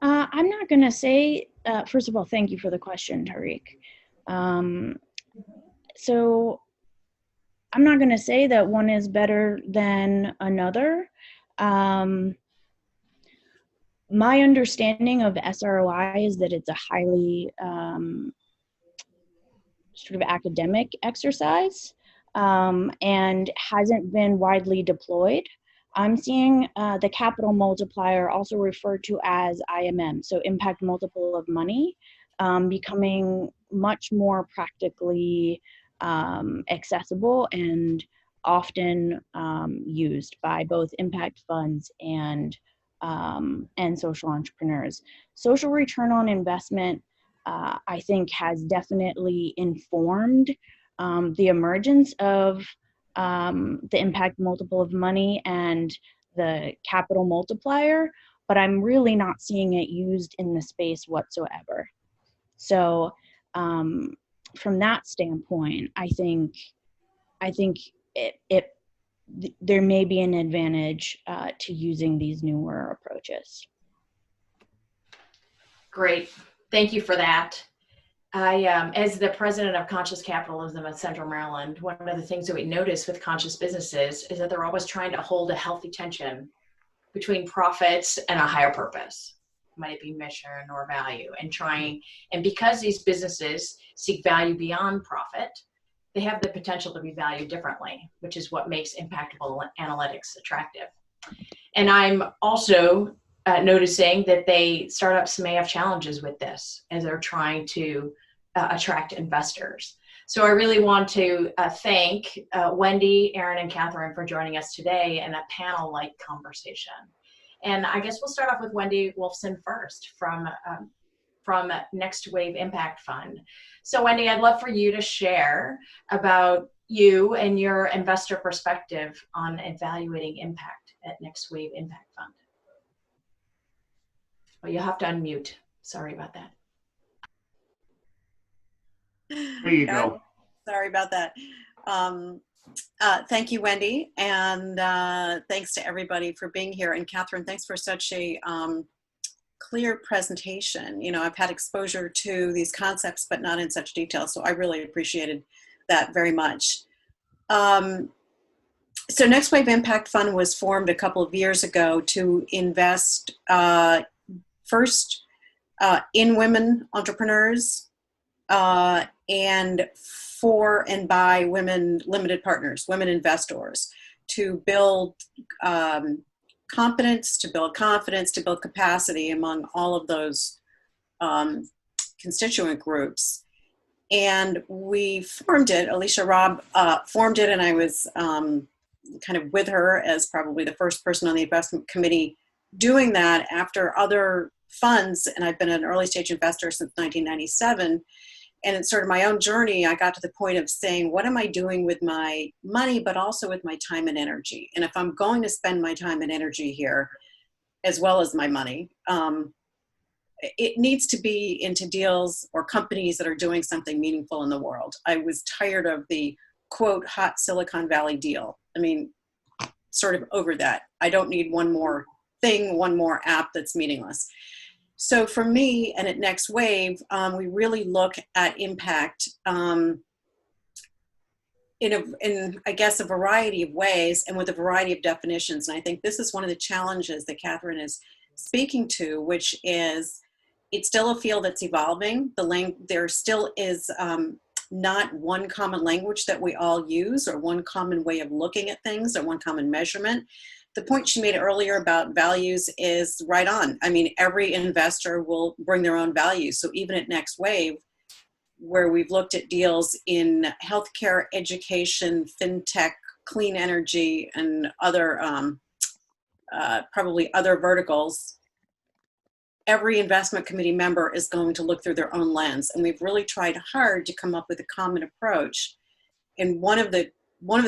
I'm not going to say, first of all, thank you for the question, Tariq. So I'm not going to say that one is better than another. My understanding of SROI is that it's a highly sort of academic exercise and hasn't been widely deployed. I'm seeing the capital multiplier, also referred to as IMM, so impact multiple of money, becoming much more practically accessible and often used by both impact funds and social entrepreneurs. Social return on investment, I think, has definitely informed the emergence of the impact multiple of money and the capital multiplier, but I'm really not seeing it used in the space whatsoever. So from that standpoint, I think there may be an advantage to using these newer approaches. Great, thank you for that. As the president of Conscious Capitalism at Central Maryland, one of the things that we notice with conscious businesses is that they're always trying to hold a healthy tension between profits and a higher purpose. Might it be mission or value, and because these businesses seek value beyond profit, they have the potential to be valued differently, which is what makes Impact.able analytics attractive. And I'm also noticing that startups may have challenges with this as they're trying to attract investors. So I really want to thank Wendee, Aaron, and Catherine for joining us today in a panel-like conversation. And I guess we'll start off with Wendee Wolfson first from Next Wave Impact Fund. So Wendee, I'd love for you to share about you and your investor perspective on evaluating impact at Next Wave Impact Fund. Well, you'll have to unmute. Sorry about that. There you go. Sorry about that. Thank you, Wendee, and thanks to everybody for being here. And Catherine, thanks for such a clear presentation. You know, I've had exposure to these concepts, but not in such detail, so I really appreciated that very much. So Next Wave Impact Fund was formed a couple of years ago to invest first in women entrepreneurs and for and by women limited partners, women investors, to build competence, to build confidence, to build capacity among all of those constituent groups. And we formed it, Alicia Robb formed it, and I was kind of with her as probably the first person on the investment committee doing that after other funds, and I've been an early stage investor since 1997. And it's sort of my own journey. I got to the point of saying, what am I doing with my money, but also with my time and energy? And if I'm going to spend my time and energy here, as well as my money, it needs to be into deals or companies that are doing something meaningful in the world. I was tired of the, quote, hot Silicon Valley deal. I mean, sort of over that. I don't need one more thing, one more app that's meaningless. So for me and at Next Wave, we really look at impact in I guess a variety of ways and with a variety of definitions. And I think this is one of the challenges that Catherine is speaking to, which is it's still a field that's evolving. There still is not one common language that we all use or one common way of looking at things or one common measurement. The point she made earlier about values is right on. I mean, every investor will bring their own values. So even at Next Wave, where we've looked at deals in healthcare, education, fintech, clean energy, and other probably other verticals, every investment committee member is going to look through their own lens. And we've really tried hard to come up with a common approach. And one of the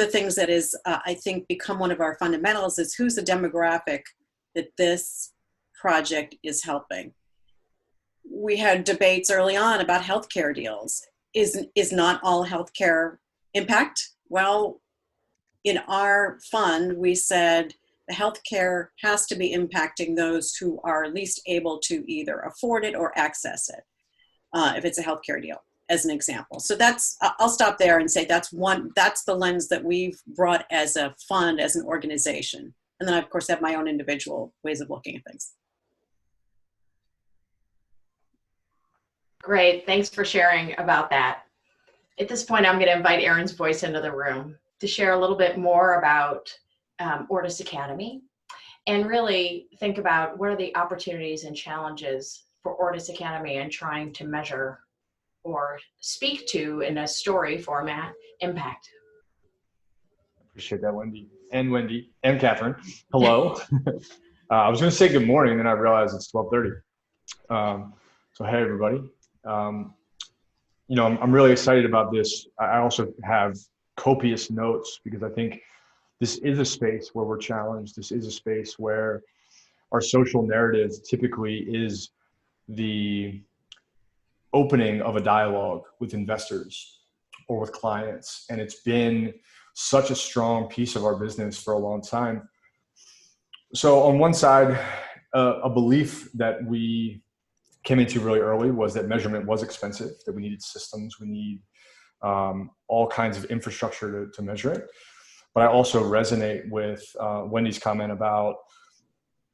things that is, I think, become one of our fundamentals is who's the demographic that this project is helping. We had debates early on about healthcare deals. Is not all healthcare impact? Well, in our fund, we said the healthcare has to be impacting those who are least able to either afford it or access it, if it's a healthcare deal, as an example. So I'll stop there and say that's the lens that we've brought as a fund, as an organization. And then I, of course, have my own individual ways of looking at things. Great, thanks for sharing about that. At this point, I'm going to invite Erin's voice into the room to share a little bit more about Ortis Academy and really think about what are the opportunities and challenges for Ortis Academy and trying to measure or speak to, in a story format, impact. Appreciate that, Wendee and Catherine. Hello. I was going to say good morning, then I realized it's 12:30. So hey, everybody. I'm really excited about this. I also have copious notes because I think this is a space where we're challenged. This is a space where our social narrative typically is the opening of a dialogue with investors or with clients. And it's been such a strong piece of our business for a long time. So on one side, a belief that we came into really early was that measurement was expensive, that we needed systems, we need all kinds of infrastructure to measure it. But I also resonate with Wendee's comment about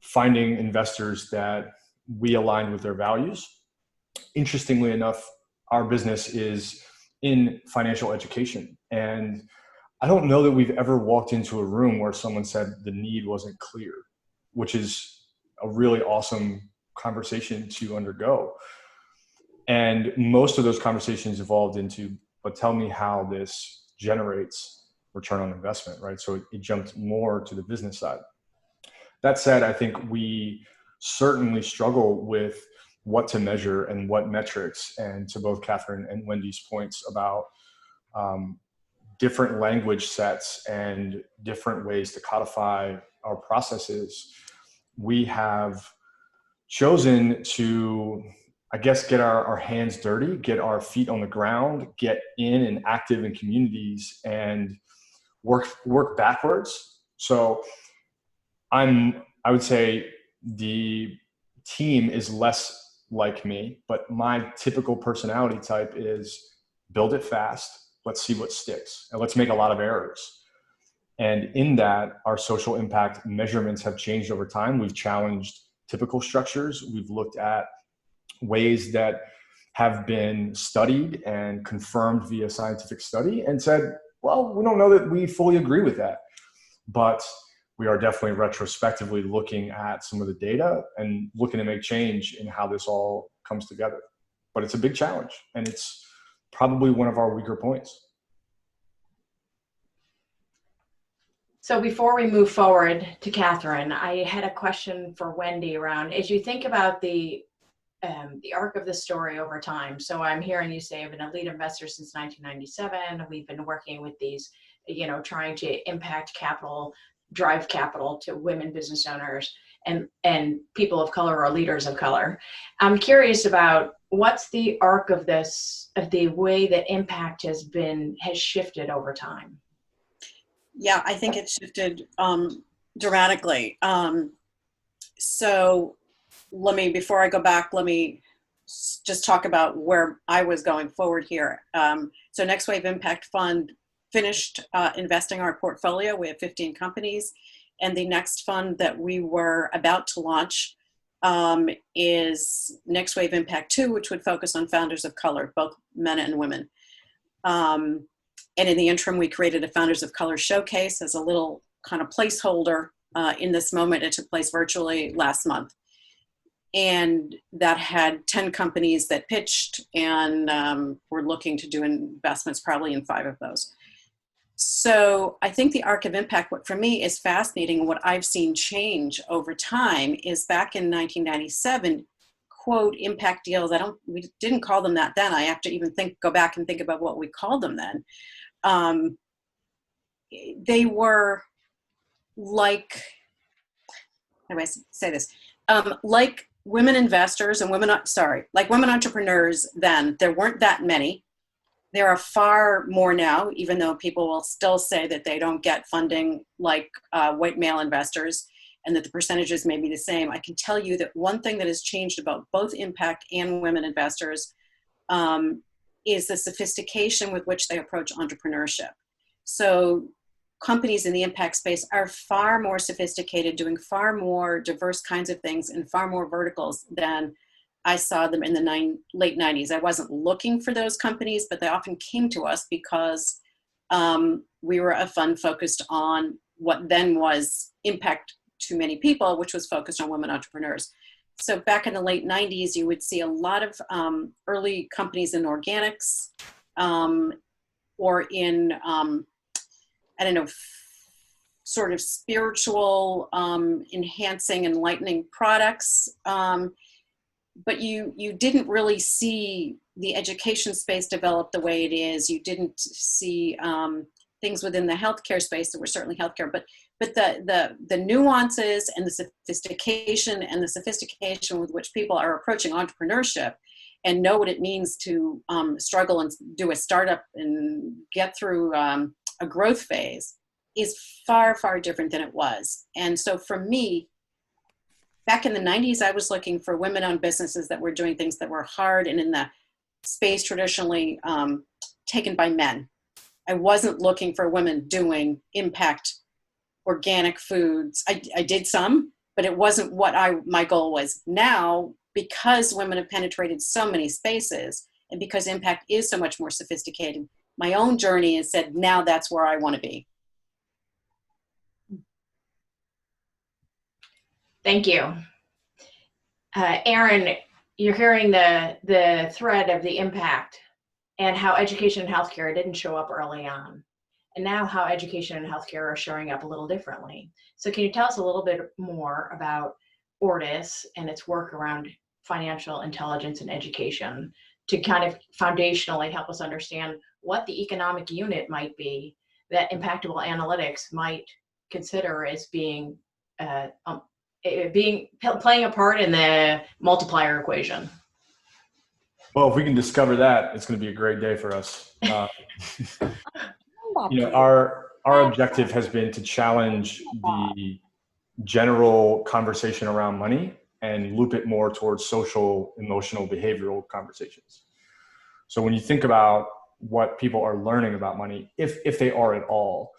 finding investors that we aligned with their values. Interestingly enough, our business is in financial education. And I don't know that we've ever walked into a room where someone said the need wasn't clear, which is a really awesome conversation to undergo. And most of those conversations evolved into, but tell me how this generates return on investment, right? So it jumped more to the business side. That said, I think we certainly struggle with what to measure and what metrics. And to both Catherine and Wendee's points about different language sets and different ways to codify our processes, we have chosen to, I guess, get our hands dirty, get our feet on the ground, get in and active in communities and work backwards. So I would say the team is less like me, but my typical personality type is build it fast, let's see what sticks, and let's make a lot of errors. And in that, our social impact measurements have changed over time. We've challenged typical structures. We've looked at ways that have been studied and confirmed via scientific study and said, well, we don't know that we fully agree with that. But we are definitely retrospectively looking at some of the data and looking to make change in how this all comes together. But it's a big challenge, and it's probably one of our weaker points. So before we move forward to Catherine, I had a question for Wendee around, as you think about the arc of the story over time. So I'm hearing you say I've been a lead investor since 1997. We've been working with these, trying to impact capital, drive capital to women business owners and people of color or leaders of color. I'm curious about what's the arc of this, of the way that impact has shifted over time. Yeah, I think it shifted dramatically. So before I go back, let me just talk about where I was going forward here. So Next Wave Impact Fund finished investing our portfolio. We have 15 companies. And the next fund that we were about to launch is Next Wave Impact 2, which would focus on founders of color, both men and women. And in the interim, we created a Founders of Color showcase as a little kind of placeholder in this moment. It took place virtually last month. And that had 10 companies that pitched, and we're looking to do investments probably in 5 of those. So I think the arc of impact, what for me is fascinating, what I've seen change over time is back in 1997, quote, impact deals. We didn't call them that then. I have to even go back and think about what we called them then. They were like, how do I say this? Like women investors and women entrepreneurs then, there weren't that many. There are far more now, even though people will still say that they don't get funding like white male investors and that the percentages may be the same. I can tell you that one thing that has changed about both impact and women investors is the sophistication with which they approach entrepreneurship. So companies in the impact space are far more sophisticated, doing far more diverse kinds of things in far more verticals than I saw them in the late 90s. I wasn't looking for those companies, but they often came to us because we were a fund focused on what then was impact to many people, which was focused on women entrepreneurs. So back in the late 90s, you would see a lot of early companies in organics or in, sort of spiritual, enhancing, enlightening products. But you didn't really see the education space develop the way it is. You didn't see things within the healthcare space that were certainly healthcare, but the nuances and the sophistication with which people are approaching entrepreneurship and know what it means to struggle and do a startup and get through a growth phase is far, far different than it was. And so for me, back in the 90s, I was looking for women-owned businesses that were doing things that were hard and in the space traditionally taken by men. I wasn't looking for women doing impact organic foods. I did some, but it wasn't what my goal was. Now, because women have penetrated so many spaces and because impact is so much more sophisticated, my own journey has said, now that's where I want to be. Thank you. Erin, you're hearing the thread of the impact and how education and healthcare didn't show up early on, and now how education and healthcare are showing up a little differently. So can you tell us a little bit more about Ortis and its work around financial intelligence and education to kind of foundationally help us understand what the economic unit might be that Impact.able analytics might consider as being playing a part in the multiplier equation? Well, if we can discover that, it's going to be a great day for us. Our objective has been to challenge the general conversation around money and loop it more towards social, emotional, behavioral conversations. So when you think about what people are learning about money, if they are at all,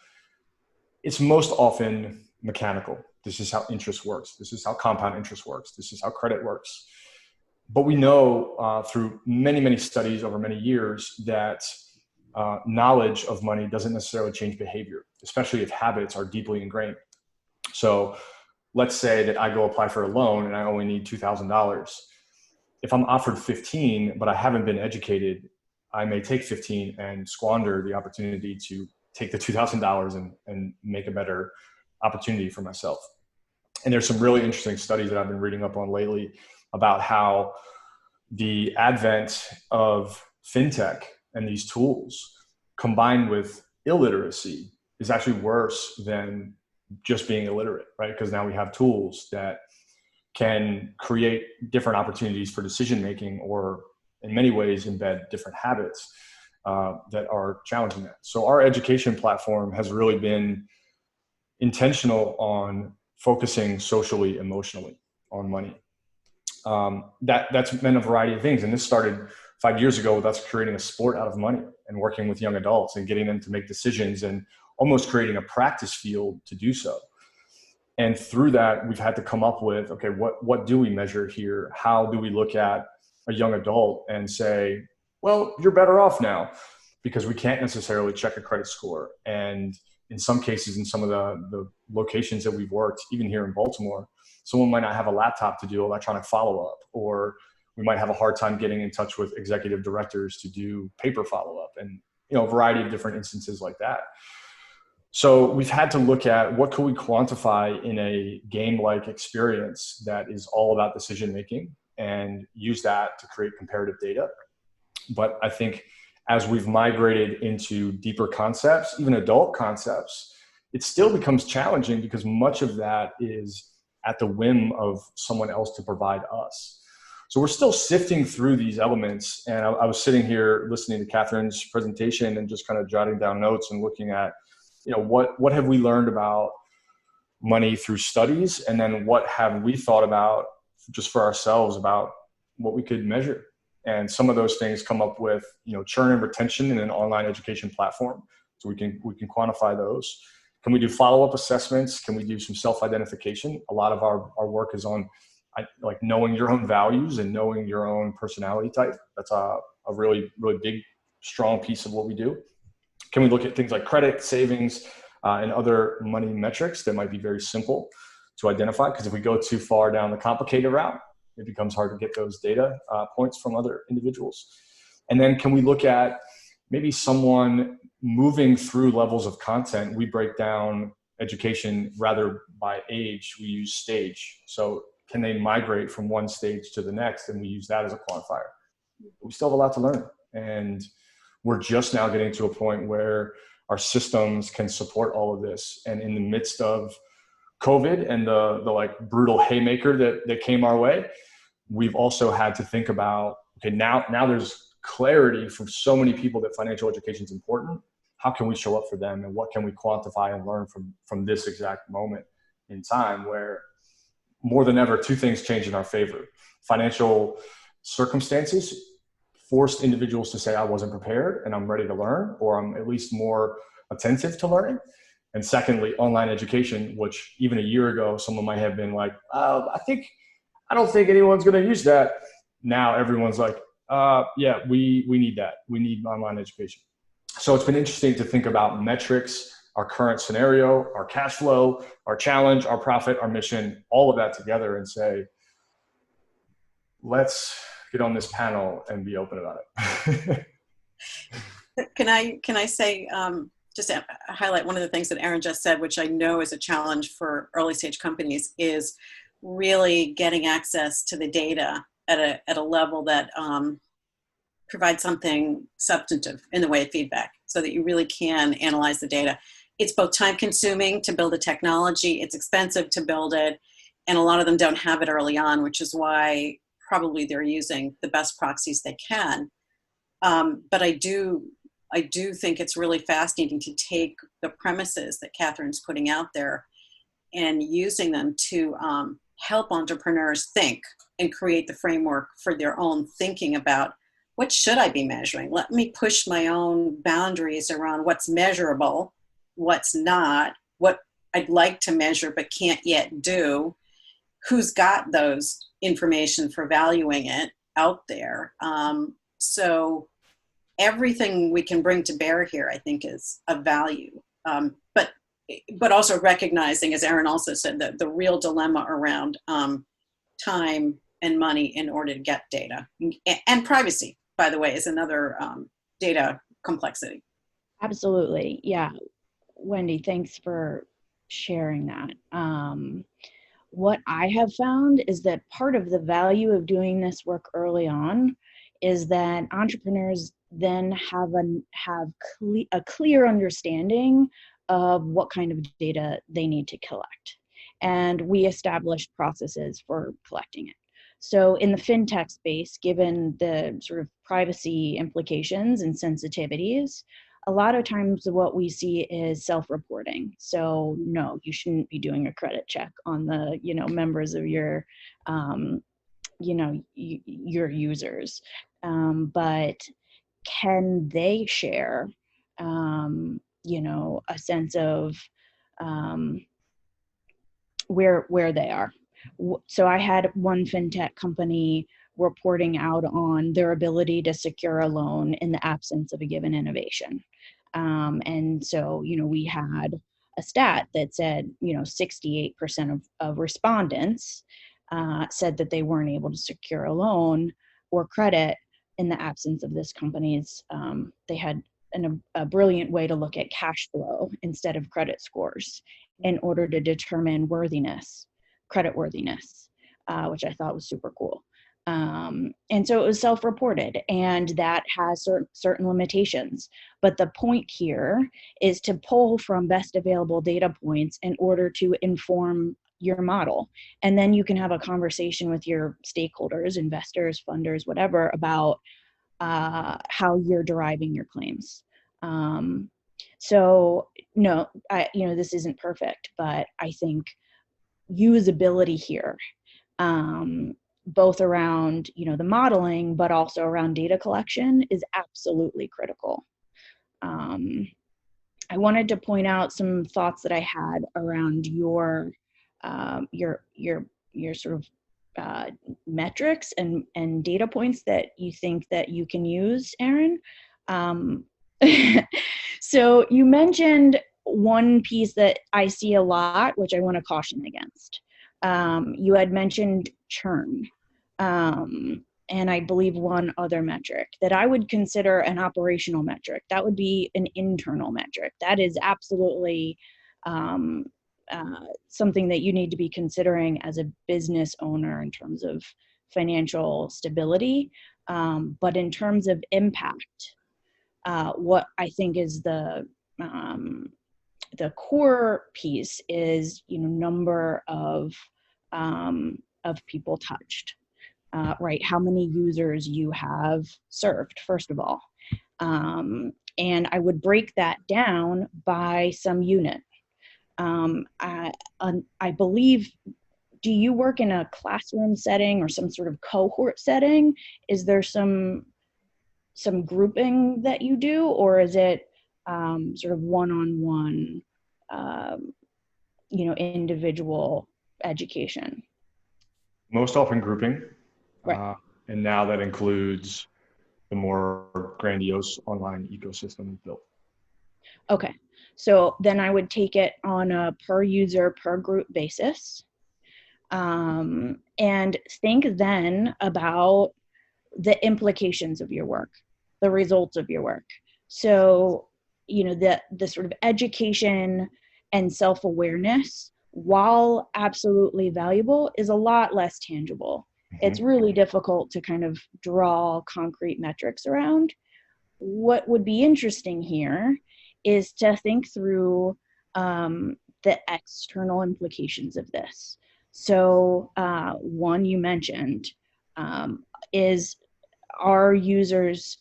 it's most often mechanical. This is how interest works. This is how compound interest works. This is how credit works. But we know through many, many studies over many years that knowledge of money doesn't necessarily change behavior, especially if habits are deeply ingrained. So let's say that I go apply for a loan and I only need $2,000. If I'm offered 15, but I haven't been educated, I may take 15 and squander the opportunity to take the $2,000 and make a better opportunity for myself. And there's some really interesting studies that I've been reading up on lately about how the advent of fintech and these tools combined with illiteracy is actually worse than just being illiterate, right? Because now we have tools that can create different opportunities for decision making or in many ways embed different habits. that are challenging that. So our education platform has really been intentional on focusing socially, emotionally on money. That's meant a variety of things. And this started 5 years ago with us creating a sport out of money and working with young adults and getting them to make decisions and almost creating a practice field to do so. And through that, we've had to come up with, okay, what do we measure here? How do we look at a young adult and say, well, you're better off now, because we can't necessarily check a credit score. And in some cases, in some of the locations that we've worked, even here in Baltimore, someone might not have a laptop to do electronic follow-up, or we might have a hard time getting in touch with executive directors to do paper follow-up, and a variety of different instances like that. So we've had to look at what can we quantify in a game-like experience that is all about decision-making, and use that to create comparative data. But I think as we've migrated into deeper concepts, even adult concepts, it still becomes challenging because much of that is at the whim of someone else to provide us. So we're still sifting through these elements. And I was sitting here listening to Catherine's presentation and just kind of jotting down notes and looking at, what have we learned about money through studies? And then what have we thought about just for ourselves about what we could measure? And some of those things come up with, churn and retention in an online education platform. So we can quantify those. Can we do follow-up assessments? Can we do some self-identification? A lot of our work is on like knowing your own values and knowing your own personality type. That's a really, really big, strong piece of what we do. Can we look at things like credit, savings, and other money metrics that might be very simple to identify? Because if we go too far down the complicated route, it becomes hard to get those data points from other individuals. And then can we look at maybe someone moving through levels of content? We break down education rather by age. We use stage. So can they migrate from one stage to the next? And we use that as a quantifier. We still have a lot to learn. And we're just now getting to a point where our systems can support all of this. And in the midst of COVID and the like brutal haymaker that came our way, we've also had to think about, okay, now there's clarity from so many people that financial education is important. How can we show up for them, and what can we quantify and learn from this exact moment in time where more than ever, two things change in our favor. Financial circumstances forced individuals to say, I wasn't prepared and I'm ready to learn, or I'm at least more attentive to learning. And secondly, online education, which even a year ago, someone might have been like, I don't think anyone's going to use that. Now everyone's like, yeah, we need that. We need online education. So it's been interesting to think about metrics, our current scenario, our cash flow, our challenge, our profit, our mission, all of that together and say, let's get on this panel and be open about it. Can I say, just to highlight one of the things that Aaron just said, which I know is a challenge for early stage companies, is really getting access to the data at a level that provides something substantive in the way of feedback, so that you really can analyze the data. It's both time consuming to build a technology, it's expensive to build it, and a lot of them don't have it early on, which is why probably they're using the best proxies they can. But I do think it's really fascinating to take the premises that Catherine's putting out there and using them to help entrepreneurs think and create the framework for their own thinking about, what should I be measuring? Let me push my own boundaries around what's measurable, what's not, what I'd like to measure but can't yet do, who's got those information for valuing it out there. So everything we can bring to bear here, I think, is of value. But also recognizing, as Aaron also said, that the real dilemma around time and money in order to get data. And privacy, by the way, is another data complexity. Absolutely. Yeah. Wendee, thanks for sharing that. What I have found is that part of the value of doing this work early on is that entrepreneurs then have a clear understanding of what kind of data they need to collect. And we established processes for collecting it. So in the fintech space, given the sort of privacy implications and sensitivities, a lot of times what we see is self-reporting. So no, you shouldn't be doing a credit check on the, members of your, your users. But can they share, a sense of where they are? So I had one fintech company reporting out on their ability to secure a loan in the absence of a given innovation. And so, we had a stat that said, 68% of respondents said that they weren't able to secure a loan or credit in the absence of this company's. They had a brilliant way to look at cash flow instead of credit scores in order to determine creditworthiness, which I thought was super cool. And so it was self-reported, and that has certain limitations. But the point here is to pull from best available data points in order to inform your model. And then you can have a conversation with your stakeholders, investors, funders, whatever, about how you're deriving your claims. So no, this isn't perfect, but I think usability here, both around, the modeling, but also around data collection, is absolutely critical. I wanted to point out some thoughts that I had around your sort of metrics and data points that you think that you can use, Erin. So you mentioned one piece that I see a lot, which I want to caution against. You had mentioned churn, and I believe one other metric that I would consider an operational metric. That would be an internal metric. That is absolutely something that you need to be considering as a business owner in terms of financial stability. But in terms of impact, what I think is the core piece is, number of people touched, right? How many users you have served, first of all. And I would break that down by some unit. I believe, do you work in a classroom setting or some sort of cohort setting? Is there some grouping that you do, or is it sort of one-on-one, individual education? Most often grouping. Right. And now that includes the more grandiose online ecosystem built. Okay. So then I would take it on a per user, per group basis, and think then about the implications of your work, the results of your work. So, the sort of education and self-awareness, while absolutely valuable, is a lot less tangible. Mm-hmm. It's really difficult to kind of draw concrete metrics around. What would be interesting here is to think through the external implications of this. So one you mentioned is, are users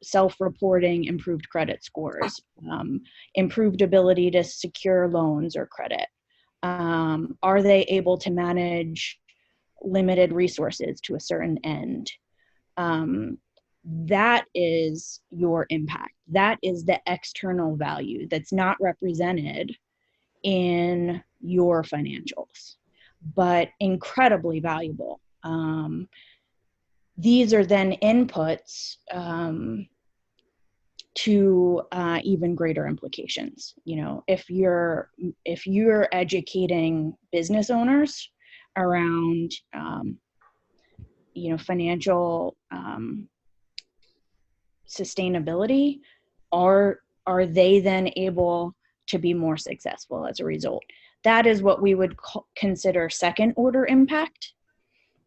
self-reporting improved credit scores, improved ability to secure loans or credit? Are they able to manage limited resources to a certain end? That is your impact. That is the external value that's not represented in your financials, but incredibly valuable. These are then inputs to even greater implications. If you're educating business owners around financial sustainability, are they then able to be more successful as a result? That is what we would consider second order impact.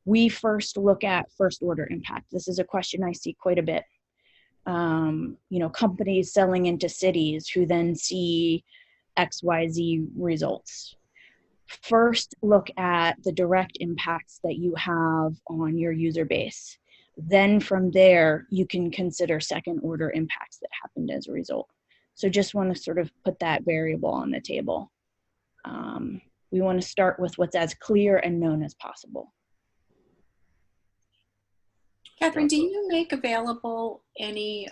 We first look at first order impact. This is a question I see quite a bit. Companies selling into cities who then see XYZ results. first look at the direct impacts that you have on your user base. Then from there, you can consider second order impacts that happened as a result. So just want to sort of put that variable on the table. We want to start with what's as clear and known as possible. Catherine, do you make available any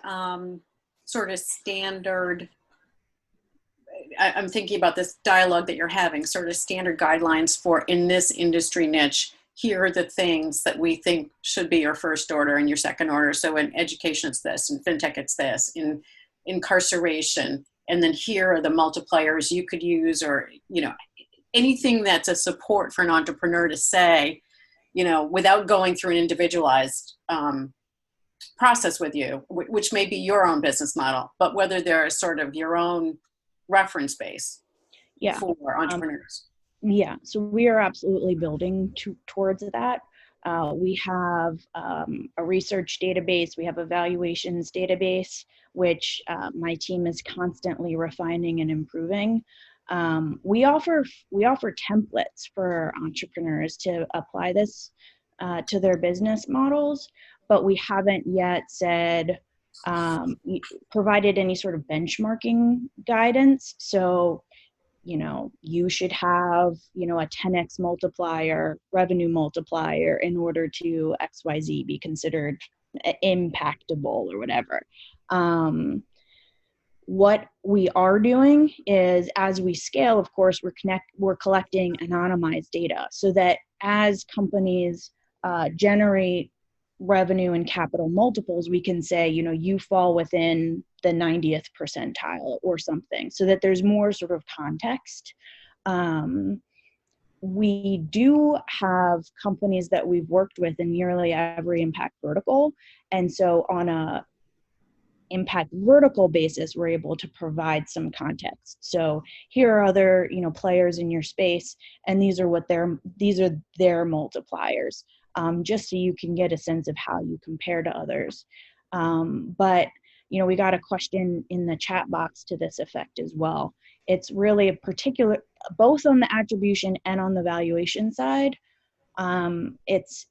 sort of standard, I'm thinking about this dialogue that you're having, sort of standard guidelines for, in this industry niche, here are the things that we think should be your first order and your second order. So in education, it's this, in fintech, it's this, in incarceration, and then here are the multipliers you could use, or, you know, anything that's a support for an entrepreneur to say, you know, without going through an individualized process with you, which may be your own business model, but whether they're sort of your own reference base for entrepreneurs. So we are absolutely building towards that. We have a research database, we have a valuations database, which my team is constantly refining and improving. We offer templates for entrepreneurs to apply this to their business models, but we haven't yet said, provided any sort of benchmarking guidance. So, you know, you should have, you know, a 10x multiplier, revenue multiplier in order to XYZ be considered Impact.able or whatever. What we are doing is, as we scale, of course, we're collecting anonymized data so that as companies generate revenue and capital multiples, we can say, you know, you fall within the 90th percentile or something, so that there's more sort of context. We do have companies that we've worked with in nearly every impact vertical. And so on a impact vertical basis, we're able to provide some context. So here are other, you know, players in your space, and these are their multipliers, just so you can get a sense of how you compare to others. But, you know, we got a question in the chat box to this effect as well. It's really a particular, both on the attribution and on the valuation side. It's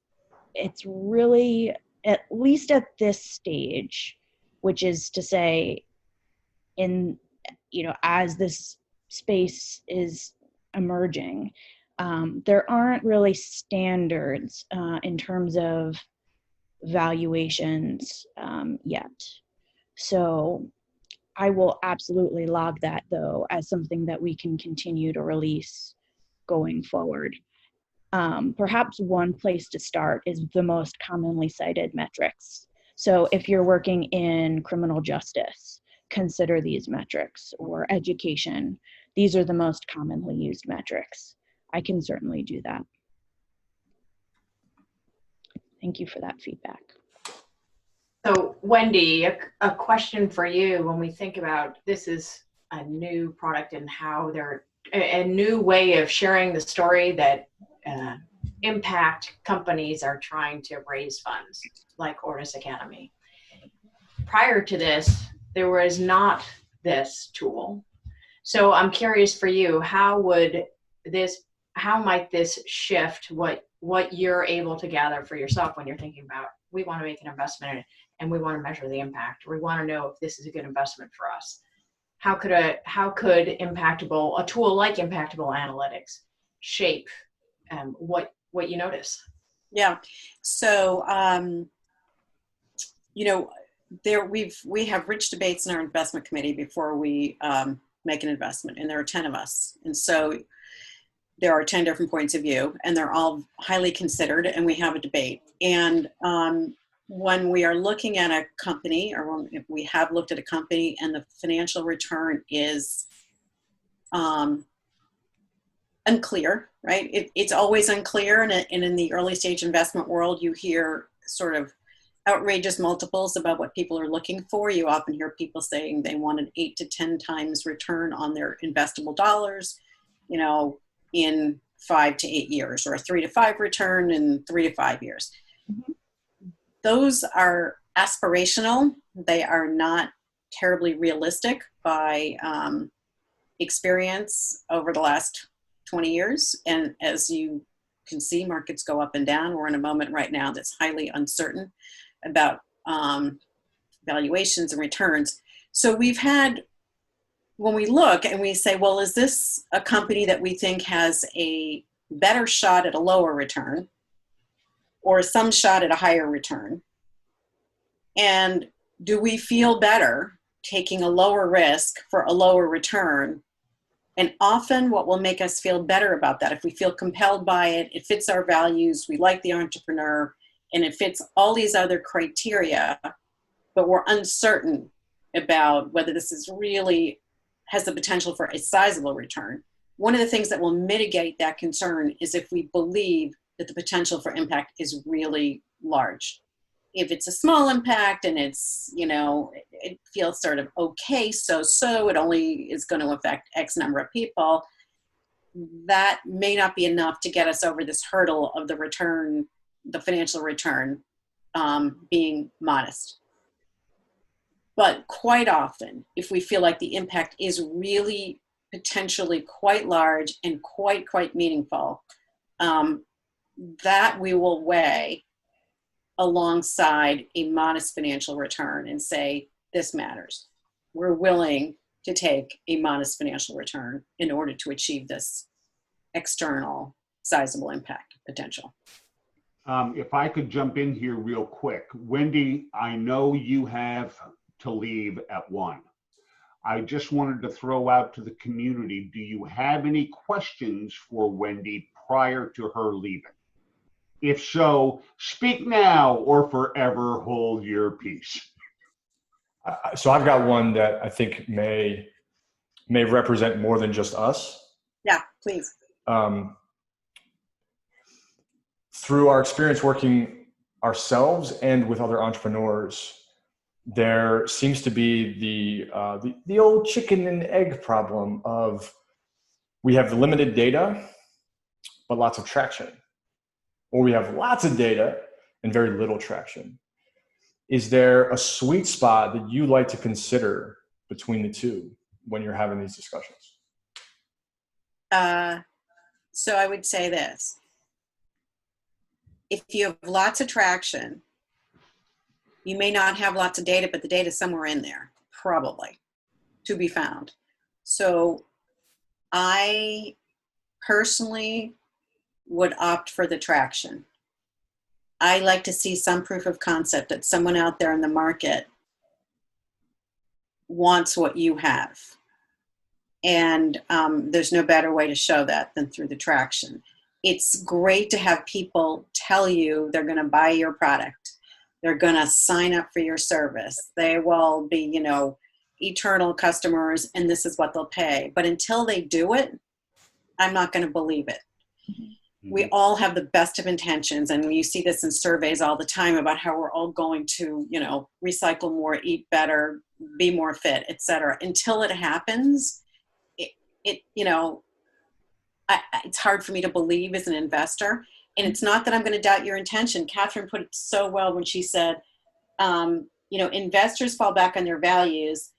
really, at least at this stage, which is to say, in, you know, as this space is emerging, there aren't really standards in terms of valuations yet. So I will absolutely log that, though, as something that we can continue to release going forward. Perhaps one place to start is the most commonly cited metrics. So if you're working in criminal justice, consider these metrics, or education. These are the most commonly used metrics. I can certainly do that. Thank you for that feedback. So Wendee, a question for you. When we think about, this is a new product and how they're a new way of sharing the story that impact companies are trying to raise funds, like Ortis Academy. Prior to this, there was not this tool. So I'm curious for you, how might this shift what you're able to gather for yourself when you're thinking about, we want to make an investment in it and we want to measure the impact, or we want to know if this is a good investment for us? How could Impact.able, a tool like Impact.able Analytics, shape what you notice? Yeah. So, you know, we have rich debates in our investment committee before we make an investment, and there are 10 of us. And so there are 10 different points of view, and they're all highly considered, and we have a debate. And when we are looking at a company, or when we have looked at a company and the financial return is unclear, right? It's always unclear. And in the early stage investment world, you hear sort of outrageous multiples about what people are looking for. You often hear people saying they want an 8 to 10 times return on their investable dollars, you know, in 5 to 8 years, or a 3 to 5 return in 3 to 5 years. Mm-hmm. Those are aspirational. They are not terribly realistic by experience over the last 20 years. And as you can see, markets go up and down. We're in a moment right now that's highly uncertain about valuations and returns. So we've had, when we look and we say, well, is this a company that we think has a better shot at a lower return or some shot at a higher return? And do we feel better taking a lower risk for a lower return? And often what will make us feel better about that, if we feel compelled by it, it fits our values, we like the entrepreneur, and it fits all these other criteria, but we're uncertain about whether this is really has the potential for a sizable return. One of the things that will mitigate that concern is if we believe that the potential for impact is really large. If it's a small impact and it's, you know, it feels sort of okay, so it only is going to affect X number of people, that may not be enough to get us over this hurdle of the return, the financial return being modest. But quite often, if we feel like the impact is really potentially quite large and quite meaningful, that we will weigh alongside a modest financial return and say, this matters. We're willing to take a modest financial return in order to achieve this external sizable impact potential. If I could jump in here real quick. Wendee, I know you have to leave at 1. I just wanted to throw out to the community, do you have any questions for Wendee prior to her leaving? If so, speak now or forever hold your peace. So I've got one that I think may represent more than just us. Yeah, please. Through our experience working ourselves and with other entrepreneurs, there seems to be the old chicken and egg problem of we have limited data, but lots of traction. Or we have lots of data and very little traction. Is there a sweet spot that you like to consider between the two when you're having these discussions? So I would say this. If you have lots of traction, you may not have lots of data, but the data is somewhere in there, probably, to be found. So I personally would opt for the traction. I like to see some proof of concept that someone out there in the market wants what you have. And there's no better way to show that than through the traction. It's great to have people tell you they're going to buy your product. They're going to sign up for your service. They will be, you know, eternal customers, and this is what they'll pay. But until they do it, I'm not going to believe it. We all have the best of intentions, and you see this in surveys all the time about how we're all going to, you know, recycle more, eat better, be more fit, etc. Until it happens, you know, it's hard for me to believe as an investor. And it's not that I'm going to doubt your intention. Catherine put it so well when she said, you know, investors fall back on their values,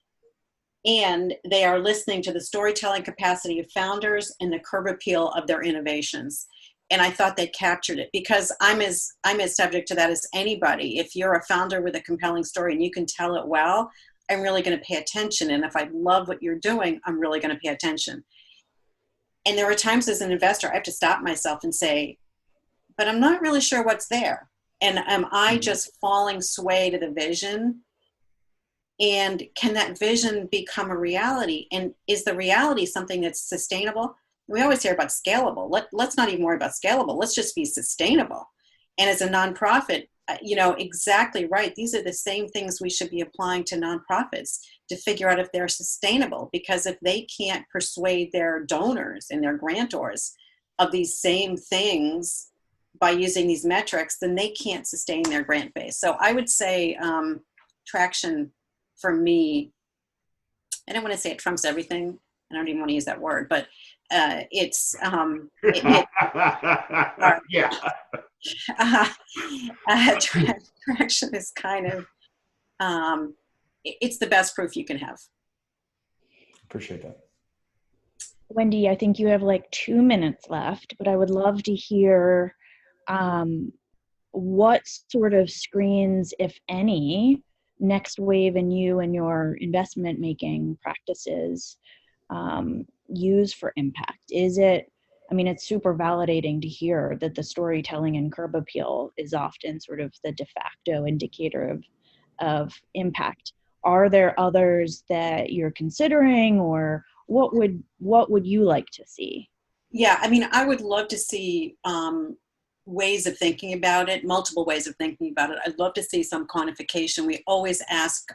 and they are listening to the storytelling capacity of founders and the curb appeal of their innovations. And I thought they captured it, because I'm as subject to that as anybody. If you're a founder with a compelling story and you can tell it well, I'm really going to pay attention. And if I love what you're doing, I'm really going to pay attention. And there are times as an investor, I have to stop myself and say, but I'm not really sure what's there. And am I just falling sway to the vision? And can that vision become a reality? And is the reality something that's sustainable? We always hear about scalable. Let's not even worry about scalable. Let's just be sustainable. And as a nonprofit, you know, exactly right. These are the same things we should be applying to nonprofits to figure out if they're sustainable. Because if they can't persuade their donors and their grantors of these same things by using these metrics, then they can't sustain their grant base. So I would say traction for me, I don't want to say it trumps everything. I don't even want to use that word, but it's yeah. Traction is kind of it's the best proof you can have. Appreciate that. Wendee, I think you have like 2 minutes left, but I would love to hear what sort of screens, if any, next wave in you and your investment making practices use for impact. Is it, I mean, it's super validating to hear that the storytelling and curb appeal is often sort of the de facto indicator of impact. Are there others that you're considering, or what would you like to see? Yeah, I mean, I would love to see ways of thinking about it, multiple ways of thinking about it. I'd love to see some quantification. We always ask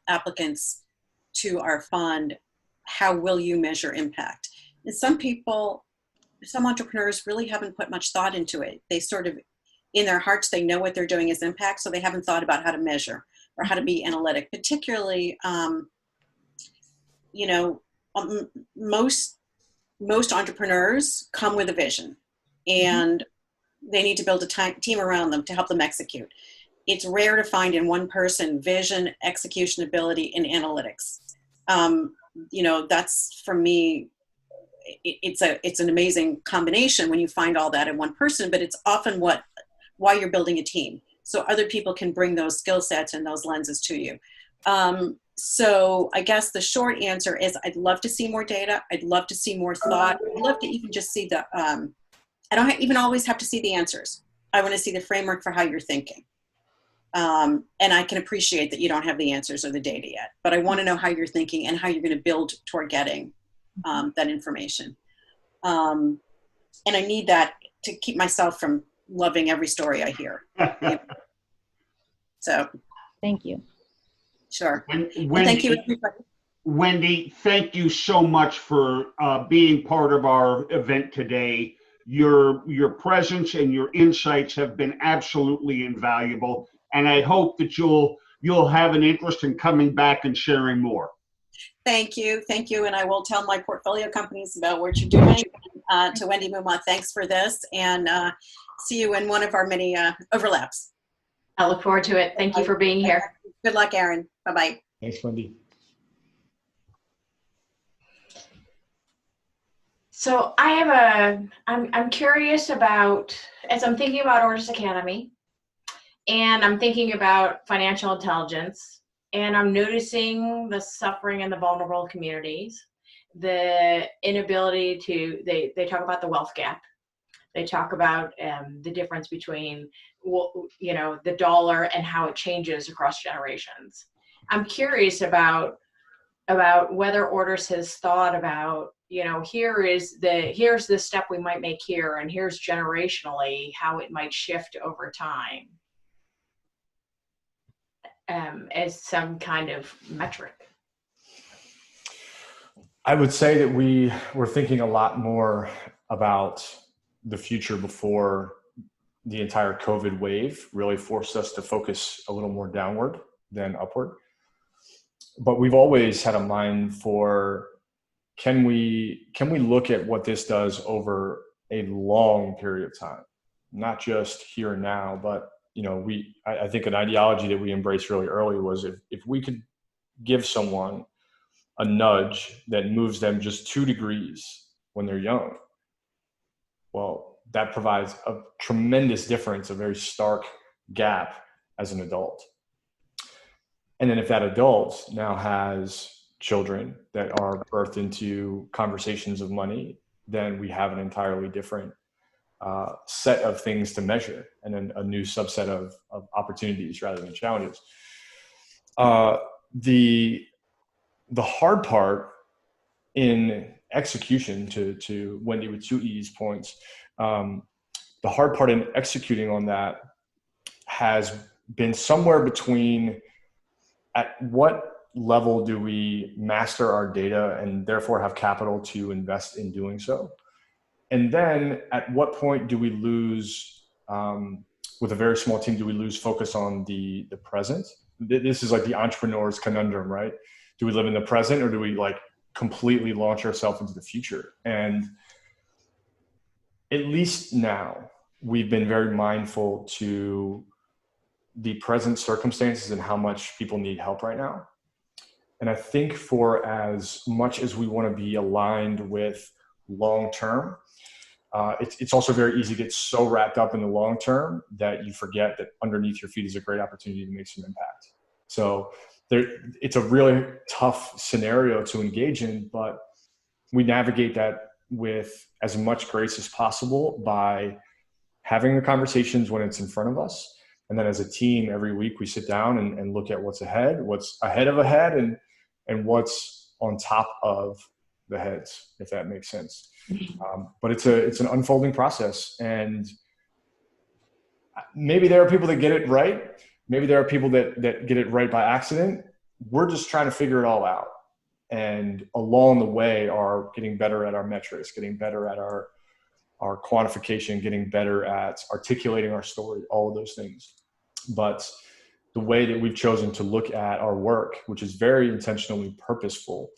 applicants to our fund, how will you measure impact? And some people, some entrepreneurs really haven't put much thought into it. They sort of, in their hearts, they know what they're doing is impact, so they haven't thought about how to measure or how to be analytic. Particularly, you know, most entrepreneurs come with a vision, and they need to build a team around them to help them execute. It's rare to find in one person vision, execution ability, and analytics. You know, that's, for me, it's an amazing combination when you find all that in one person, but it's often why you're building a team. So other people can bring those skill sets and those lenses to you. So I guess the short answer is I'd love to see more data. I'd love to see more thought. I'd love to even just see the, I don't even always have to see the answers. I want to see the framework for how you're thinking. And I can appreciate that you don't have the answers or the data yet, but I want to know how you're thinking and how you're going to build toward getting that information. And I need that to keep myself from loving every story I hear. So. Thank you. Sure. Wendee, thank you, everybody. Wendee, thank you so much for being part of our event today. Your presence and your insights have been absolutely invaluable, and I hope that you'll have an interest in coming back and sharing more. Thank you, and I will tell my portfolio companies about what you're doing. To Wendee Muma, thanks for this, and see you in one of our many overlaps. I look forward to it. Thank you for being here. Good luck, Aaron. Bye-bye. Thanks, Wendee. So I'm curious about, as I'm thinking about Otis Academy, and I'm thinking about financial intelligence, and I'm noticing the suffering in the vulnerable communities, the inability to, they talk about the wealth gap. They talk about the difference between, you know, the dollar and how it changes across generations. I'm curious about whether Otis has thought about, you know, here's the step we might make here, and here's generationally how it might shift over time as some kind of metric. I would say that we were thinking a lot more about the future before the entire COVID wave really forced us to focus a little more downward than upward. But we've always had a mind for, can we look at what this does over a long period of time, not just here and now, but, you know, I think an ideology that we embraced really early was if we could give someone a nudge that moves them just 2 degrees when they're young, well, that provides a tremendous difference, a very stark gap as an adult. And then if that adult now has children that are birthed into conversations of money, then we have an entirely different set of things to measure, and then a new subset of opportunities rather than challenges. The hard part in execution, to Wendee with 2 E's points, the hard part in executing on that has been somewhere between, at what level do we master our data and therefore have capital to invest in doing so? And then at what point do we lose, with a very small team, do we lose focus on the present? This is like the entrepreneur's conundrum, right? Do we live in the present, or do we like completely launch ourselves into the future? And at least now we've been very mindful to the present circumstances and how much people need help right now. And I think for as much as we want to be aligned with long-term, it's also very easy to get so wrapped up in the long term that you forget that underneath your feet is a great opportunity to make some impact. So it's a really tough scenario to engage in, but we navigate that with as much grace as possible by having the conversations when it's in front of us. And then as a team, every week we sit down and look at what's ahead of a head, and what's on top of the heads, if that makes sense. But it's an unfolding process, and maybe there are people that get it right. Maybe there are people that get it right by accident. We're just trying to figure it all out. And along the way are getting better at our metrics, getting better at our quantification, getting better at articulating our story, all of those things. But the way that we've chosen to look at our work, which is very intentionally purposeful,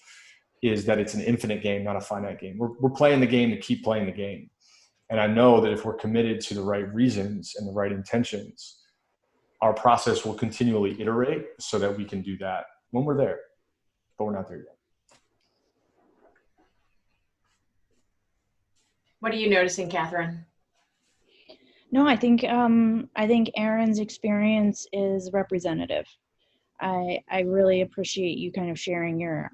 is that it's an infinite game, not a finite game. We're playing the game to keep playing the game. And I know that if we're committed to the right reasons and the right intentions, our process will continually iterate so that we can do that when we're there, but we're not there yet. What are you noticing, Catherine? No, I think Erin's experience is representative. I really appreciate you kind of sharing your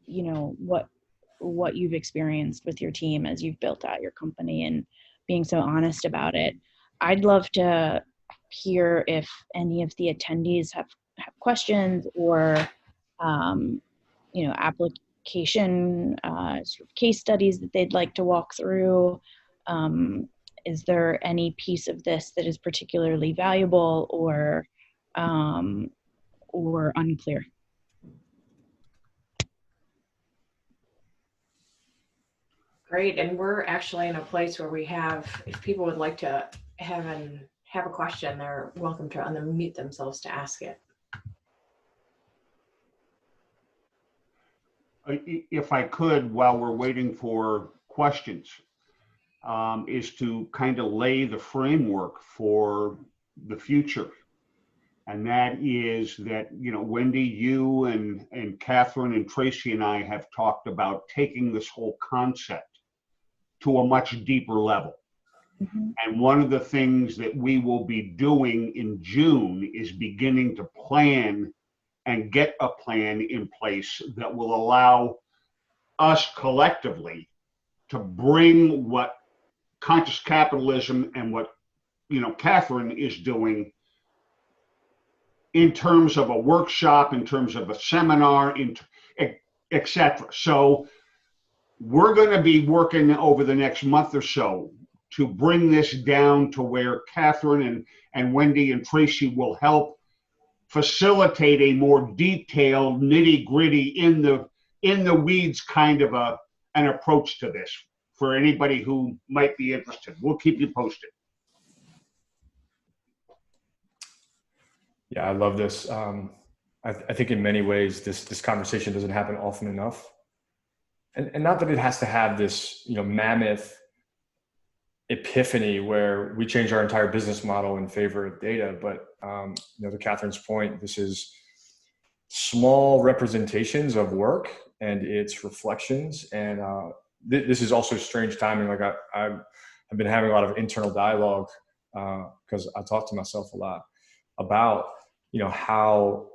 you know, what you've experienced with your team as you've built out your company and being so honest about it. I'd love to hear if any of the attendees have questions or you know, application sort of case studies that they'd like to walk through. Is there any piece of this that is particularly valuable or unclear? Great, and we're actually in a place where we have, if people would like to have a question, they're welcome to unmute themselves to ask it. If I could, while we're waiting for questions, is to kind of lay the framework for the future. And that is that, you know, Wendee, you and Catherine and Tracy and I have talked about taking this whole concept to a much deeper level. Mm-hmm. And one of the things that we will be doing in June is beginning to plan and get a plan in place that will allow us collectively to bring what conscious capitalism and what, you know, Catherine is doing in terms of a workshop, in terms of a seminar, etc. So we're going to be working over the next month or so to bring this down to where Catherine and Wendee and Tracy will help facilitate a more detailed, nitty-gritty, in the weeds kind of an approach to this for anybody who might be interested. We'll keep you posted. Yeah, I love this. I think in many ways this conversation doesn't happen often enough. And not that it has to have this, you know, mammoth epiphany where we change our entire business model in favor of data, but you know, to Catherine's point, this is small representations of work and its reflections. And this is also strange timing. Like I've been having a lot of internal dialogue because I talk to myself a lot about, you know, how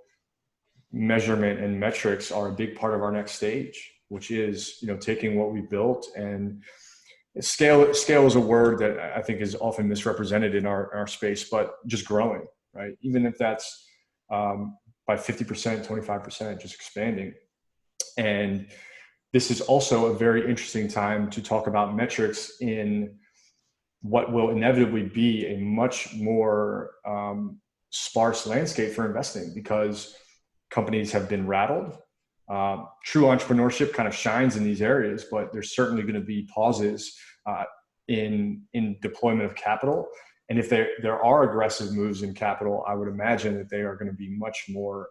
measurement and metrics are a big part of our next stage, which is, you know, taking what we built and scale is a word that I think is often misrepresented in our space, but just growing, right? Even if that's by 50%, 25%, just expanding. And this is also a very interesting time to talk about metrics in what will inevitably be a much more sparse landscape for investing, because companies have been rattled. True entrepreneurship kind of shines in these areas, but there's certainly going to be pauses in deployment of capital. And if there are aggressive moves in capital, I would imagine that they are going to be much more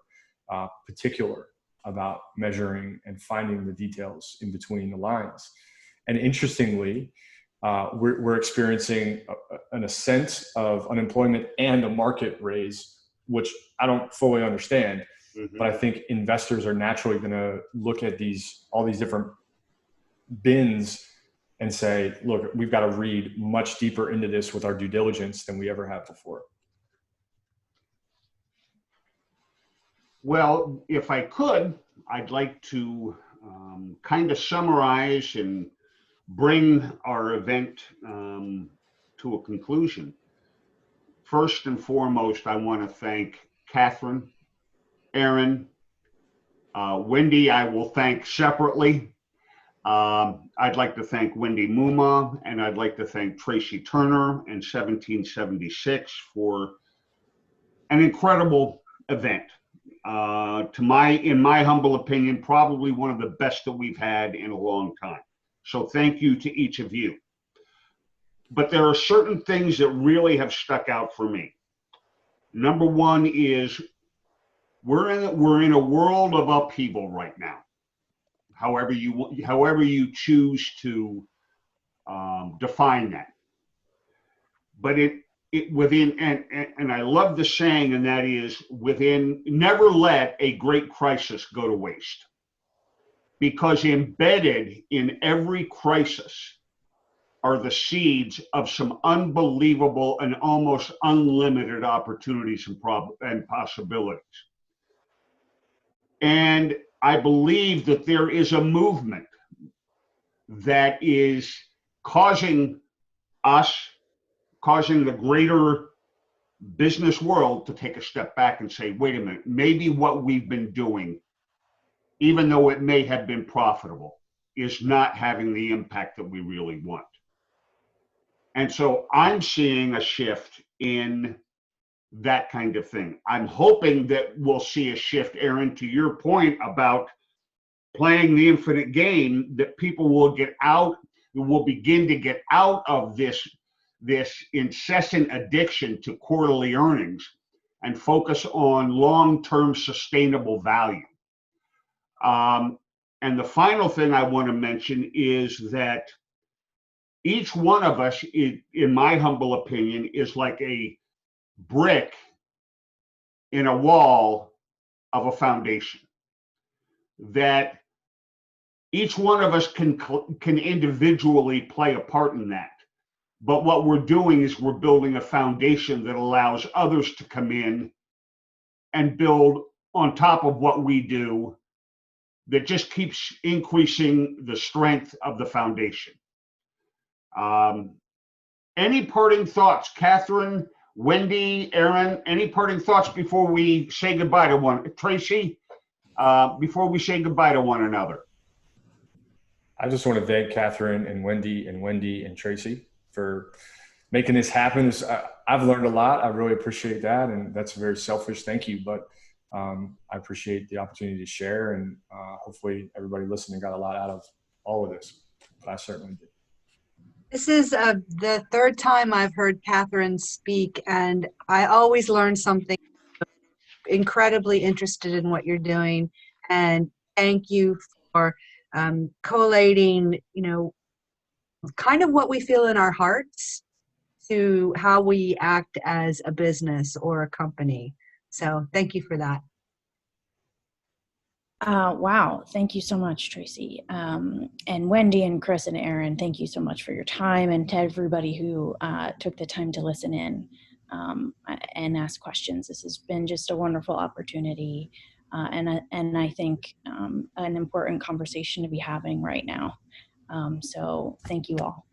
particular about measuring and finding the details in between the lines. And interestingly, we're experiencing an ascent of unemployment and a market raise, which I don't fully understand. Mhm. But I think investors are naturally going to look at all these different bins and say, look, we've got to read much deeper into this with our due diligence than we ever have before. Well, if I could, I'd like to kind of summarize and bring our event to a conclusion. First and foremost, I want to thank Catherine, Aaron, Wendee, I will thank separately. I'd like to thank Wendee Muma, and I'd like to thank Tracy Turner and 1776 for an incredible event. In my humble opinion, probably one of the best that we've had in a long time. So thank you to each of you. But there are certain things that really have stuck out for me. Number one is we're in a world of upheaval right now. However you choose to define that. But it within, and I love the saying, and that is within, never let a great crisis go to waste. Because embedded in every crisis are the seeds of some unbelievable and almost unlimited opportunities and possibilities. And I believe that there is a movement that is causing the greater business world to take a step back and say, wait a minute, maybe what we've been doing, even though it may have been profitable, is not having the impact that we really want. And so I'm seeing a shift in that kind of thing. I'm hoping that we'll see a shift, Aaron, to your point about playing the infinite game, that people will begin to get out of this incessant addiction to quarterly earnings and focus on long-term sustainable value. And the final thing I want to mention is that each one of us, in my humble opinion, is like a brick in a wall of a foundation. That each one of us can individually play a part in that. But what we're doing is we're building a foundation that allows others to come in and build on top of what we do, that just keeps increasing the strength of the foundation. Any parting thoughts, Catherine, Wendee, Aaron, any parting thoughts before we say goodbye to Tracy, before we say goodbye to one another? I just want to thank Catherine and Wendee and Tracy for making this happen. I've learned a lot. I really appreciate that. And that's very selfish. Thank you. But I appreciate the opportunity to share, and hopefully everybody listening got a lot out of all of this. But I certainly did. This is the third time I've heard Catherine speak, and I always learn something. Incredibly interested in what you're doing, and thank you for collating, kind of what we feel in our hearts to how we act as a business or a company. So thank you for that. Wow. Thank you so much, Tracy. And Wendee and Chris and Aaron, thank you so much for your time, and to everybody who took the time to listen in and ask questions. This has been just a wonderful opportunity, and I think an important conversation to be having right now. So thank you all.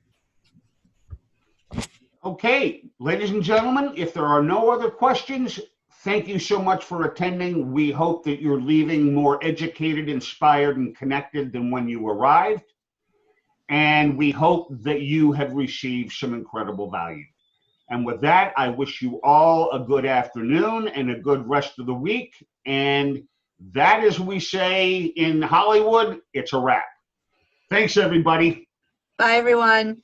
Okay, ladies and gentlemen, if there are no other questions, thank you so much for attending. We hope that you're leaving more educated, inspired, and connected than when you arrived. And we hope that you have received some incredible value. And with that, I wish you all a good afternoon and a good rest of the week. And that, as we say in Hollywood, it's a wrap. Thanks, everybody. Bye, everyone.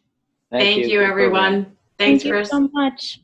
Thank you, everyone. Thanks, Chris. Thank you so much.